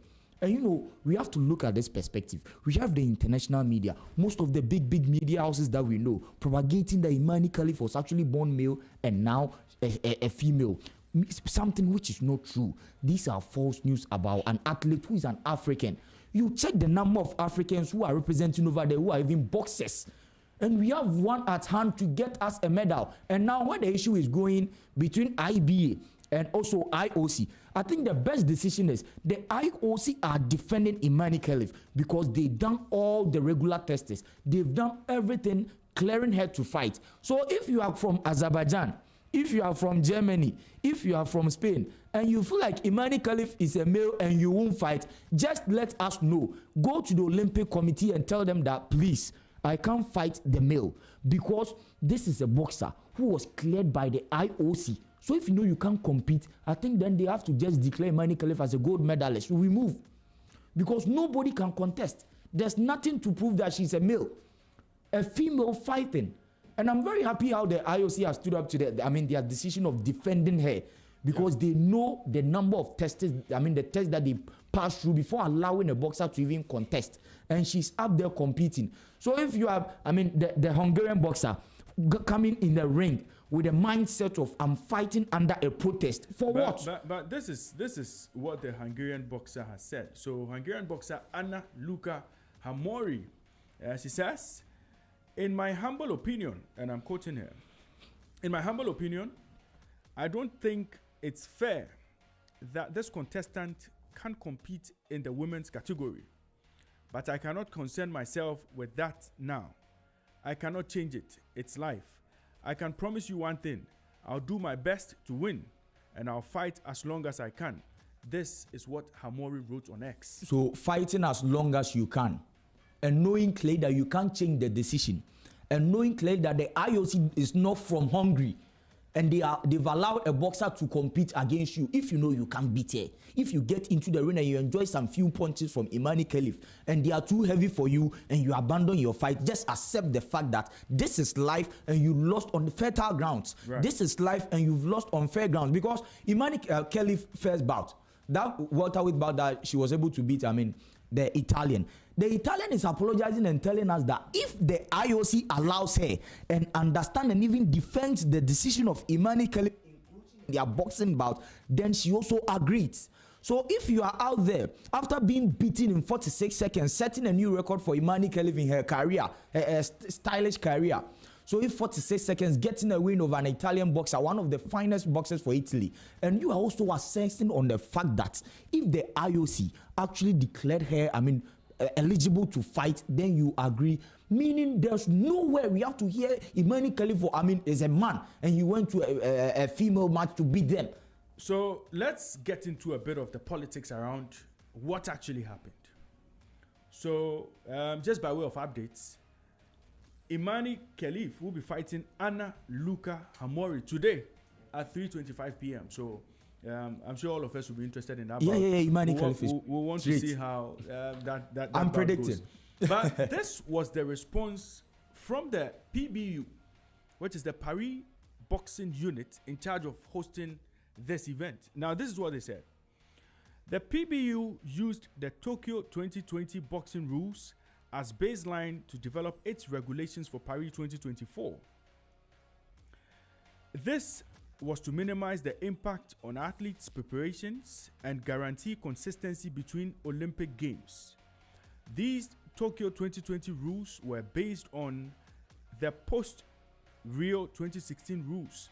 And we have to look at this perspective. We have the international media, most of the big media houses that we know, propagating that Imani Khalif was actually born male and now a female. Something which is not true. These are false news about an athlete who is an African. You check the number of Africans who are representing over there, who are even boxers. And we have one at hand to get us a medal. And now when the issue is going between IBA and also IOC, I think the best decision is the IOC are defending Imani Khelif because they've done all the regular tests. They've done everything, clearing her to fight. So if you are from Azerbaijan, if you are from Germany, if you are from Spain, and you feel like Imani Khelif is a male and you won't fight, just let us know. Go to the Olympic Committee and tell them that, please, I can't fight the male because this is a boxer who was cleared by the IOC. So if you know you can't compete, I think then they have to just declare Imani Khelif as a gold medalist. We move. Because nobody can contest. There's nothing to prove that she's a male. A female fighting. And I'm very happy how the IOC has stood up to their decision of defending her. Because they know the number of tests, the tests that they pass through before allowing a boxer to even contest. And she's up there competing. So if you have, the Hungarian boxer coming in the ring with a mindset of I'm fighting under a protest for what? But this is what the Hungarian boxer has said. So Hungarian boxer Anna Luka Hamori, she says, in my humble opinion, and I'm quoting her, in my humble opinion, I don't think it's fair that this contestant can compete in the women's category. But I cannot concern myself with that now. I cannot change it. It's life. I can promise you one thing. I'll do my best to win, and I'll fight as long as I can. This is what Hamori wrote on X. So fighting as long as you can, and knowing clearly that you can't change the decision, and knowing clearly that the IOC is not from Hungary, and they've allowed a boxer to compete against you. If you know you can't beat her, if you get into the ring and you enjoy some few punches from Imani Khelif and they are too heavy for you and you abandon your fight, just accept the fact that this is life and you lost on the fertile grounds. Right. This is life and you've lost on fair grounds, because Imani Khelif first bout, that welterweight bout that she was able to beat, the Italian. The Italian is apologizing and telling us that if the IOC allows her and understand and even defends the decision of Imani Khelif in their boxing bout, then she also agrees. So if you are out there after being beaten in 46 seconds, setting a new record for Imani Khelif in her career, her stylish career. So if 46 seconds, getting a win over an Italian boxer, one of the finest boxers for Italy, and you are also assessing on the fact that if the IOC actually declared her, eligible to fight, then you agree. Meaning there's nowhere we have to hear Imani Khelif is a man and he went to a female match to beat them. So let's get into a bit of the politics around what actually happened. So just by way of updates, Imani Khelif will be fighting Anna Luka Hamori today at 3:25 p.m. So I'm sure all of us will be interested in that. Yeah, Imani Khelif is we'll want to see how that I'm predicting. Goes. But this was the response from the PBU, which is the Paris Boxing Unit in charge of hosting this event. Now, this is what they said. The PBU used the Tokyo 2020 boxing rules as baseline to develop its regulations for Paris 2024. This was to minimize the impact on athletes' preparations and guarantee consistency between Olympic Games. These Tokyo 2020 rules were based on the post-Rio 2016 rules,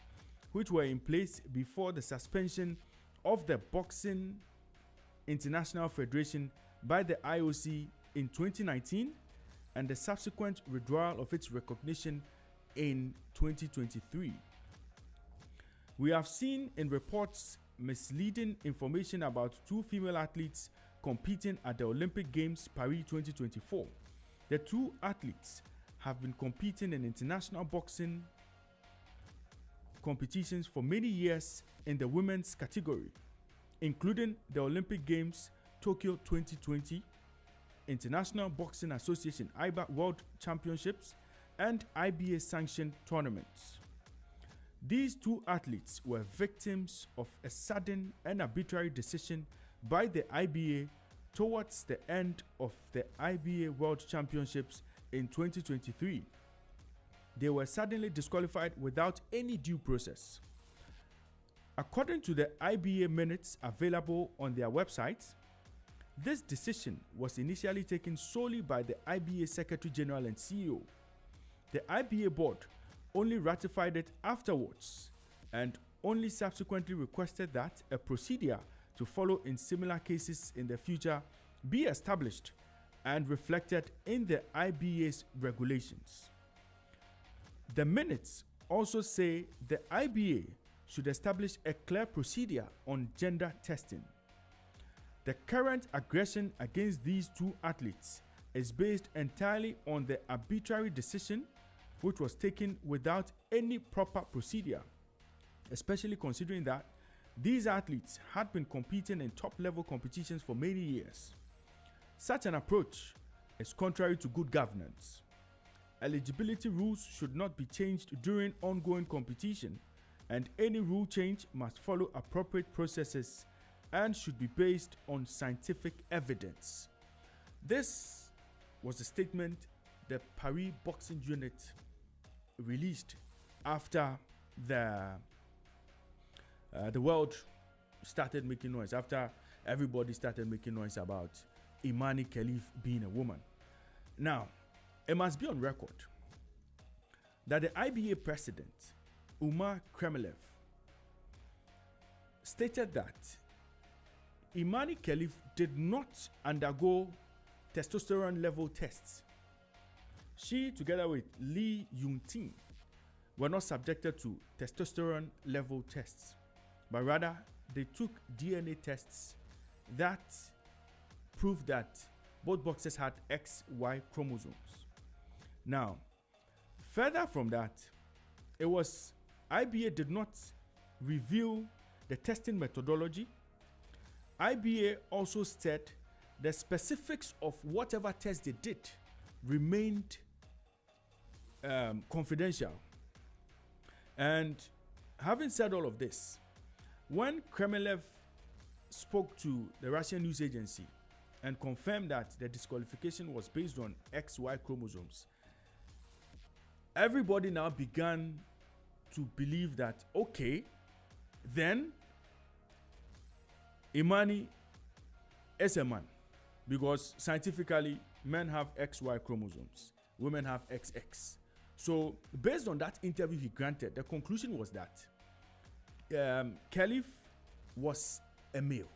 which were in place before the suspension of the Boxing International Federation by the IOC in 2019 and the subsequent withdrawal of its recognition in 2023. We have seen in reports misleading information about two female athletes competing at the Olympic Games Paris 2024. The two athletes have been competing in international boxing competitions for many years in the women's category, including the Olympic Games Tokyo 2020, International Boxing Association IBA World Championships, and IBA sanctioned tournaments. These two athletes were victims of a sudden and arbitrary decision by the IBA towards the end of the IBA World Championships in 2023. They were suddenly disqualified without any due process. According to the IBA minutes available on their website, this decision was initially taken solely by the IBA Secretary General and CEO. the IBA board only ratified it afterwards and only subsequently requested that a procedure to follow in similar cases in the future be established and reflected in the IBA's regulations. The minutes also say the IBA should establish a clear procedure on gender testing. The current aggression against these two athletes is based entirely on the arbitrary decision which was taken without any proper procedure, especially considering that these athletes had been competing in top-level competitions for many years. Such an approach is contrary to good governance. Eligibility rules should not be changed during ongoing competition, and any rule change must follow appropriate processes and should be based on scientific evidence. This was the statement the Paris Boxing Unit released after the world started making noise, after everybody started making noise about Imani Khalif being a woman. Now, it must be on record that the IBA president, Umar Kremlev, stated that Imani Khalif did not undergo testosterone level tests. She, together with Lee Yun-Tin, were not subjected to testosterone level tests, but rather they took DNA tests that proved that both boxers had XY chromosomes. Now, further from that, it was IBA did not reveal the testing methodology. IBA also said the specifics of whatever test they did remained confidential. And having said all of this, when Kremlev spoke to the Russian news agency and confirmed that the disqualification was based on XY chromosomes, everybody now began to believe that, okay, then Imani is a man, because scientifically men have XY chromosomes, women have XX. So based on that interview he granted, the conclusion was that Khalif was a male.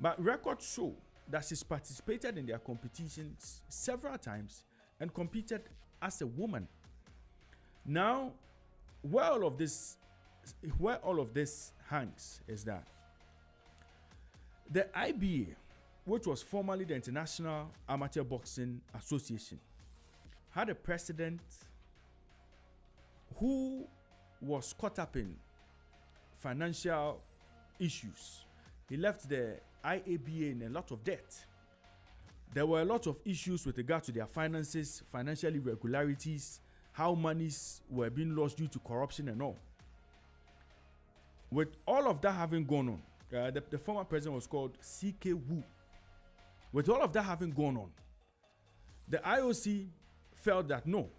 But records show that she's participated in their competitions several times and competed as a woman. Now, where all of this hangs is that the IBA, which was formerly the International Amateur Boxing Association, had a president who was caught up in financial issues. He left the IABA in a lot of debt. There were a lot of issues with regard to their finances, financial irregularities, how monies were being lost due to corruption and all. With all of that having gone on, the former president was called C.K. Wu. With all of that having gone on, the IOC felt that no,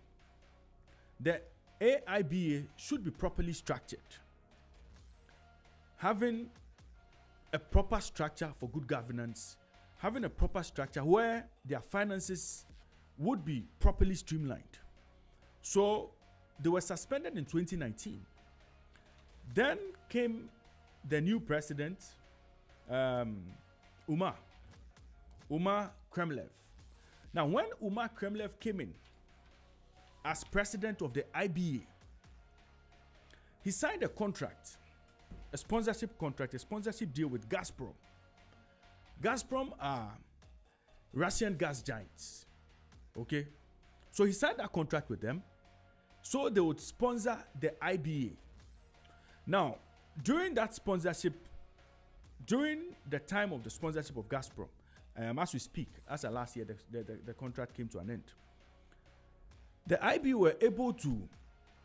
the AIBA should be properly structured, having a proper structure for good governance, having a proper structure where their finances would be properly streamlined. So they were suspended in 2019. Then came the new president, Umar Kremlev. Now, when Umar Kremlev came in as president of the IBA, he signed a contract, a sponsorship deal with Gazprom. Gazprom are Russian gas giants. Okay? So he signed that contract with them so they would sponsor the IBA. Now, during the time of the sponsorship of Gazprom, as we speak, as of last year, the contract came to an end. The IBA were able to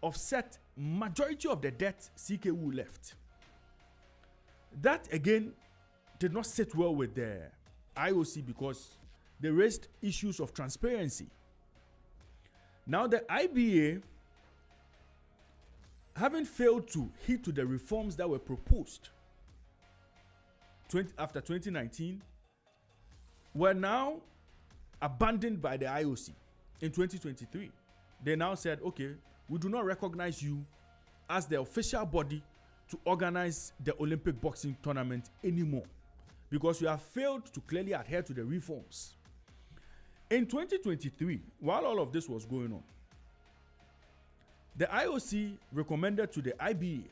offset majority of the debt CK Wu left. That again did not sit well with the IOC because they raised issues of transparency. Now the IBA, having failed to heed to the reforms that were proposed after 2019, were now abandoned by the IOC in 2023. they now said, okay, we do not recognize you as the official body to organize the Olympic boxing tournament anymore because you have failed to clearly adhere to the reforms. In 2023, while all of this was going on, the IOC recommended to the IBA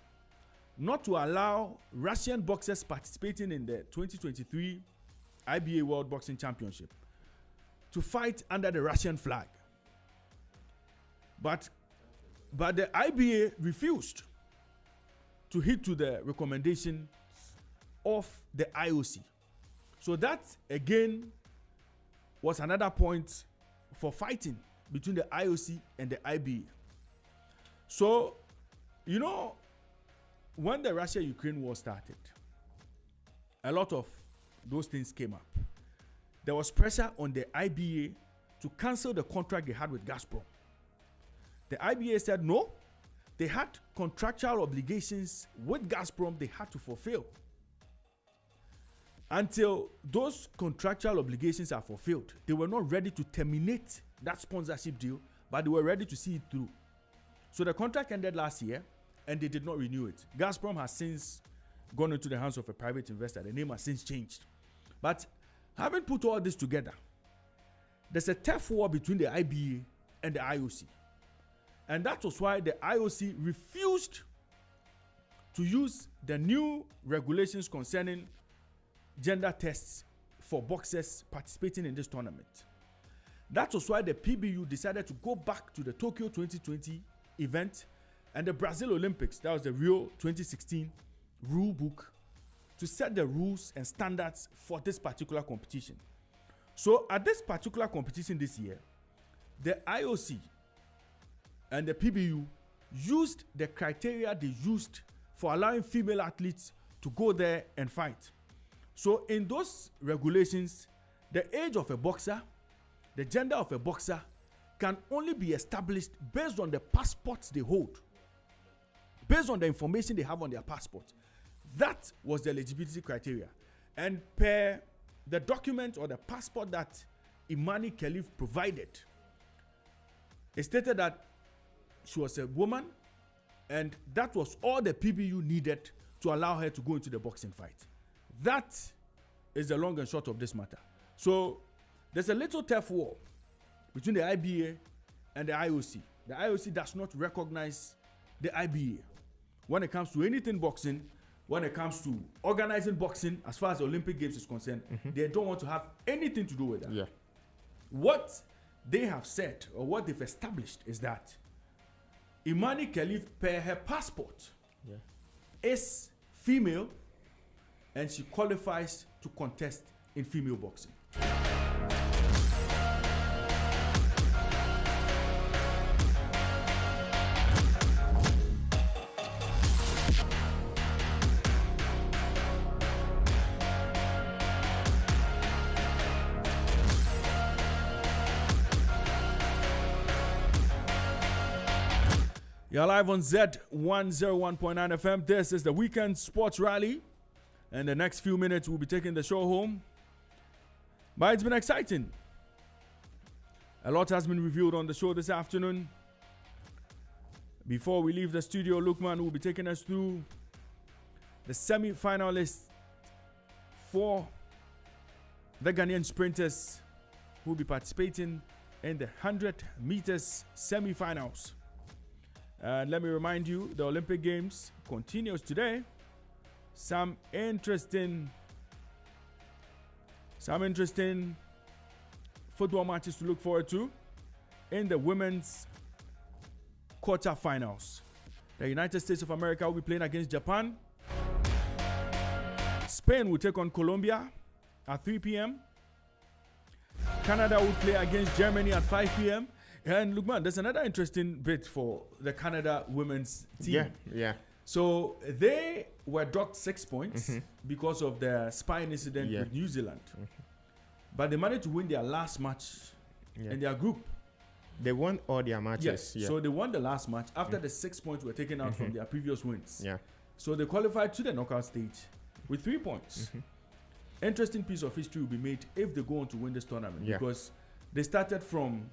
not to allow Russian boxers participating in the 2023 IBA World Boxing Championship to fight under the Russian flag. But the IBA refused to heed to the recommendation of the IOC. So that again was another point for fighting between the IOC and the IBA. So, you know, when the Russia-Ukraine war started, a lot of those things came up. There was pressure on the IBA to cancel the contract they had with Gazprom. The IBA said no, they had contractual obligations with Gazprom they had to fulfill. Until those contractual obligations are fulfilled, they were not ready to terminate that sponsorship deal, but they were ready to see it through. So the contract ended last year, and they did not renew it. Gazprom has since gone into the hands of a private investor. The name has since changed. But having put all this together, there's a turf war between the IBA and the IOC. And that was why the IOC refused to use the new regulations concerning gender tests for boxers participating in this tournament. That was why the PBU decided to go back to the Tokyo 2020 event and the Brazil Olympics, that was the Rio 2016 rule book, to set the rules and standards for this particular competition. So at this particular competition this year, the IOC and the PBU used the criteria they used for allowing female athletes to go there and fight. So in those regulations, the age of a boxer, the gender of a boxer can only be established based on the passports they hold, based on the information they have on their passport. That was the eligibility criteria. And per the document or the passport that Imani Khalif provided, it stated that she was a woman, and that was all the PBU needed to allow her to go into the boxing fight. That is the long and short of this matter. So there's a little turf war between the IBA and the IOC. The IOC does not recognize the IBA when it comes to anything boxing. When it comes to organizing boxing, as far as the Olympic Games is concerned, they don't want to have anything to do with that. Yeah. What they have said, or what they've established, is that Imani Khalif, per her passport, is female, and she qualifies to contest in female boxing. You're live on Zed 101.9 FM. This is the Weekend Sports Rally. And the next few minutes, we'll be taking the show home. But it's been exciting. A lot has been revealed on the show this afternoon. Before we leave the studio, Lukman will be taking us through the semi-finalists for the Ghanaian sprinters who will be participating in the 100 meters semi-finals. And let me remind you, the Olympic Games continues today. Some interesting football matches to look forward to in the women's quarterfinals. The United States of America will be playing against Japan. Spain will take on Colombia at 3 p.m. Canada will play against Germany at 5 p.m. And look, man, there's another interesting bit for the Canada women's team. Yeah. So they were docked 6 points because of the spine incident with New Zealand. But they managed to win their last match in their group. They won all their matches. Yes. Yeah. So they won the last match after the 6 points were taken out from their previous wins. Yeah. So they qualified to the knockout stage with 3 points. Interesting piece of history will be made if they go on to win this tournament because they started from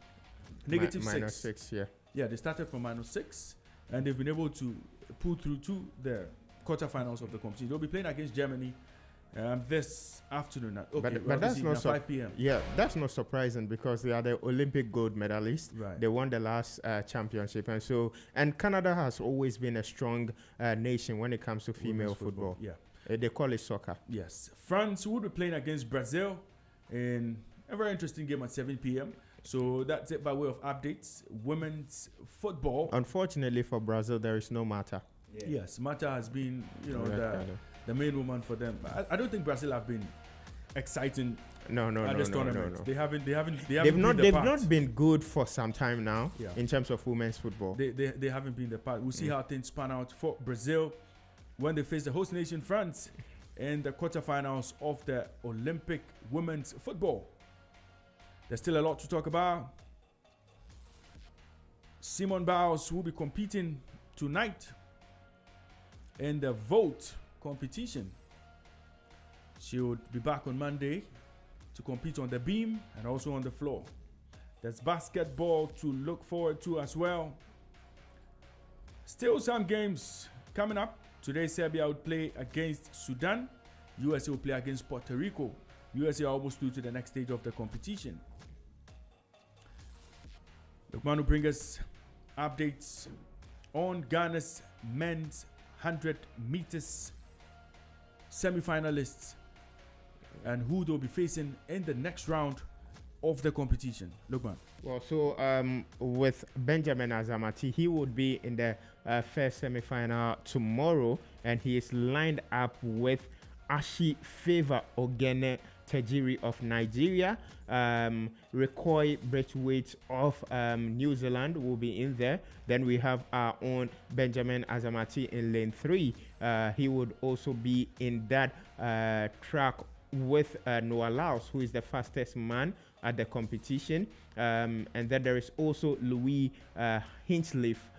-6. -6, yeah. Yeah, they started from -6, and they've been able to pull through to the quarterfinals of the competition. They'll be playing against Germany this afternoon. But that's not 5 p.m. Yeah, that's not surprising because they are the Olympic gold medalists. Right. They won the last championship, and Canada has always been a strong nation when it comes to female football. Yeah, they call it soccer. Yes, France will be playing against Brazil in a very interesting game at 7 p.m. So that's it by way of updates. Women's football. Unfortunately for Brazil, there is no Mata. Yeah. Yes, Mata has been, the main woman for them. I don't think Brazil have been exciting. No, this tournament. no. They've not been good for some time now in terms of women's football. They haven't been the part. We'll see how things pan out for Brazil when they face the host nation France in the quarterfinals of the Olympic women's football. There's still a lot to talk about. Simone Biles will be competing tonight in the vote competition. She would be back on Monday to compete on the beam and also on the floor. There's basketball to look forward to as well. Still some games coming up. Today, Serbia will play against Sudan. USA will play against Puerto Rico. USA are almost through to the next stage of the competition. Lukman will bring us updates on Ghana's men's 100 meters semi-finalists and who they'll be facing in the next round of the competition. Lukman. Well, so with Benjamin Azamati, he would be in the first semi-final tomorrow, and he is lined up with Ashi Favor Ogene Tejiri of Nigeria. Recoy Braithwaite of New Zealand will be in there. Then we have our own Benjamin Azamati in lane 3. He would also be in that track with Noah Laos, who is the fastest man at the competition. And then there is also Louis Hinchcliffe,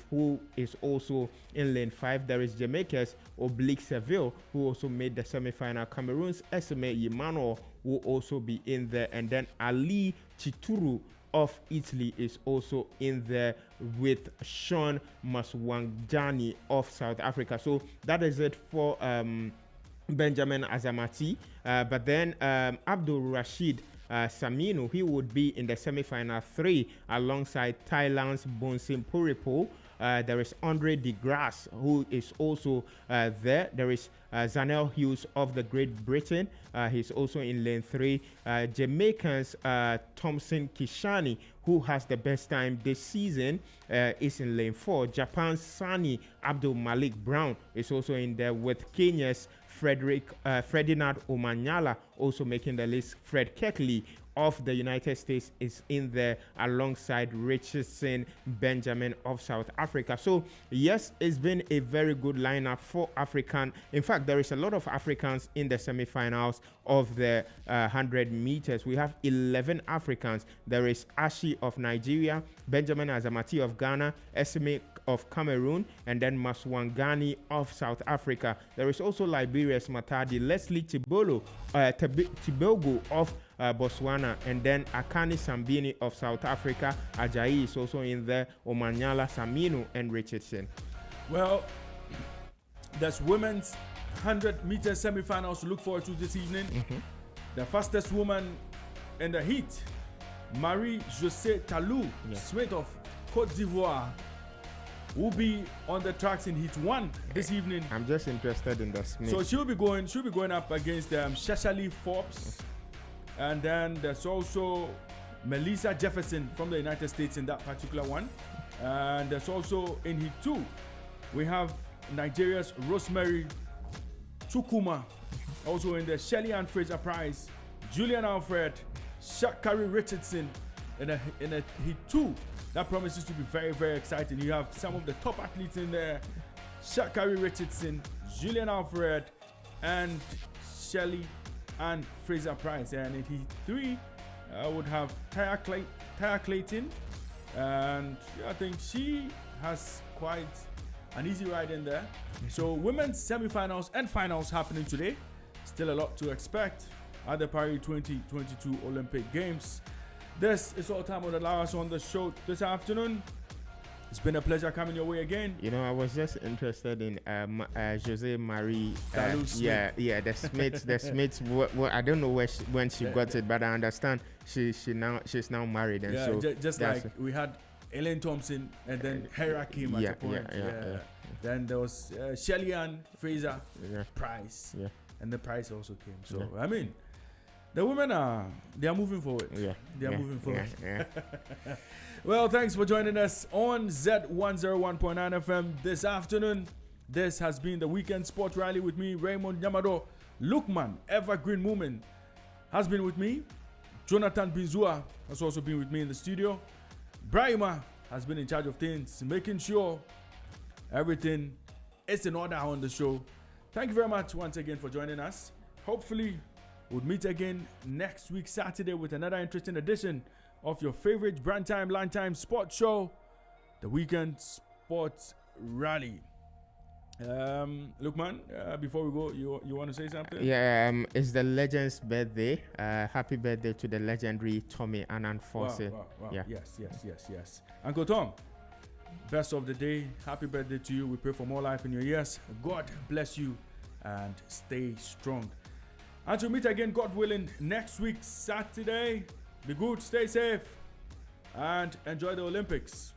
who is also in lane 5. There is Jamaica's Oblique Seville, who also made the semi-final. Cameroon's Esme Yimano will also be in there. And then Ali Chituru of Italy is also in there with Sean Maswanjani of South Africa. So that is it for Benjamin Azamati. But then Abdul Rashid Saminu, he would be in the semi-final 3 alongside Thailand's Bonsim Puripo. There is Andre de Grasse, who is also there. There is Zanel Hughes of the Great Britain. He's also in lane 3. Jamaican's Thompson Kishani, who has the best time this season, is in lane 4. Japan's Sani Abdul Malik Brown is also in there with Kenya's Ferdinand Omanyala also making the list. Fred Keckley of the United States is in there alongside Richardson Benjamin of South Africa. So yes, it's been a very good lineup for African. In fact, there is a lot of Africans in the semi-finals of the 100 meters. We have 11 Africans. There is Ashi of Nigeria, Benjamin Azamati of Ghana, Esme of Cameroon, and then Maswangani of South Africa. There is also Liberia's Matadi, Leslie Tibogo of Botswana, and then Akani Sambini of South Africa. Ajayi is also in there, Omanyala, Saminu, and Richardson. Well, there's women's 100 meter semi-finals to look forward to this evening. The fastest woman in the heat, Marie-Josée Talou, Smith of Cote d'Ivoire, will be on the tracks in Heat 1 this evening. I'm just interested in the Smith. So she'll be going up against Shashali Forbes, and then there's also Melissa Jefferson from the United States in that particular one. And there's also in Heat 2 we have Nigeria's Rosemary Chukuma, also in the Shelly Ann Fraser Prize, Julian Alfred, Shakari Richardson in a Heat 2. That promises to be very, very exciting. You have some of the top athletes in there: Shakari Richardson, Julian Alfred, and Shelly Ann Fraser Price. And in Heat 3, I would have Taya Clayton, and I think she has quite an easy ride in there. So women's semi-finals and finals happening today. Still a lot to expect at the Paris 2022 Olympic Games. This is all time would allow us on the show this afternoon. It's been a pleasure coming your way again. You know, I was just interested in Jose Marie. The Smiths. The Smiths. I don't know when she got it, but I understand she's now married, and so just like we had Ellen Thompson, and then Hera came at a point. Then there was Shelly Ann Fraser Price, and the Price also came. So I mean, the women they are moving forward. They are moving forward. Well, thanks for joining us on Z101.9 FM this afternoon. This has been the Weekend Sport Rally with me, Raymond Yamado. Lukman, Evergreen Moomin, has been with me. Jonathan Binzua has also been with me in the studio. Brahima has been in charge of things, making sure everything is in order on the show. Thank you very much once again for joining us. Hopefully, we'll meet again next week, Saturday, with another interesting edition of your favorite brand time, line time sports show, the Weekend Sports Rally. Lukman, before we go, you want to say something? Yeah, it's the legend's birthday. Happy birthday to the legendary Tommy Anand Fossey. Wow. Yeah. Yes. Uncle Tom, best of the day. Happy birthday to you. We pray for more life in your years. God bless you and stay strong. Until we meet again, God willing, next week, Saturday. Be good, stay safe, and enjoy the Olympics.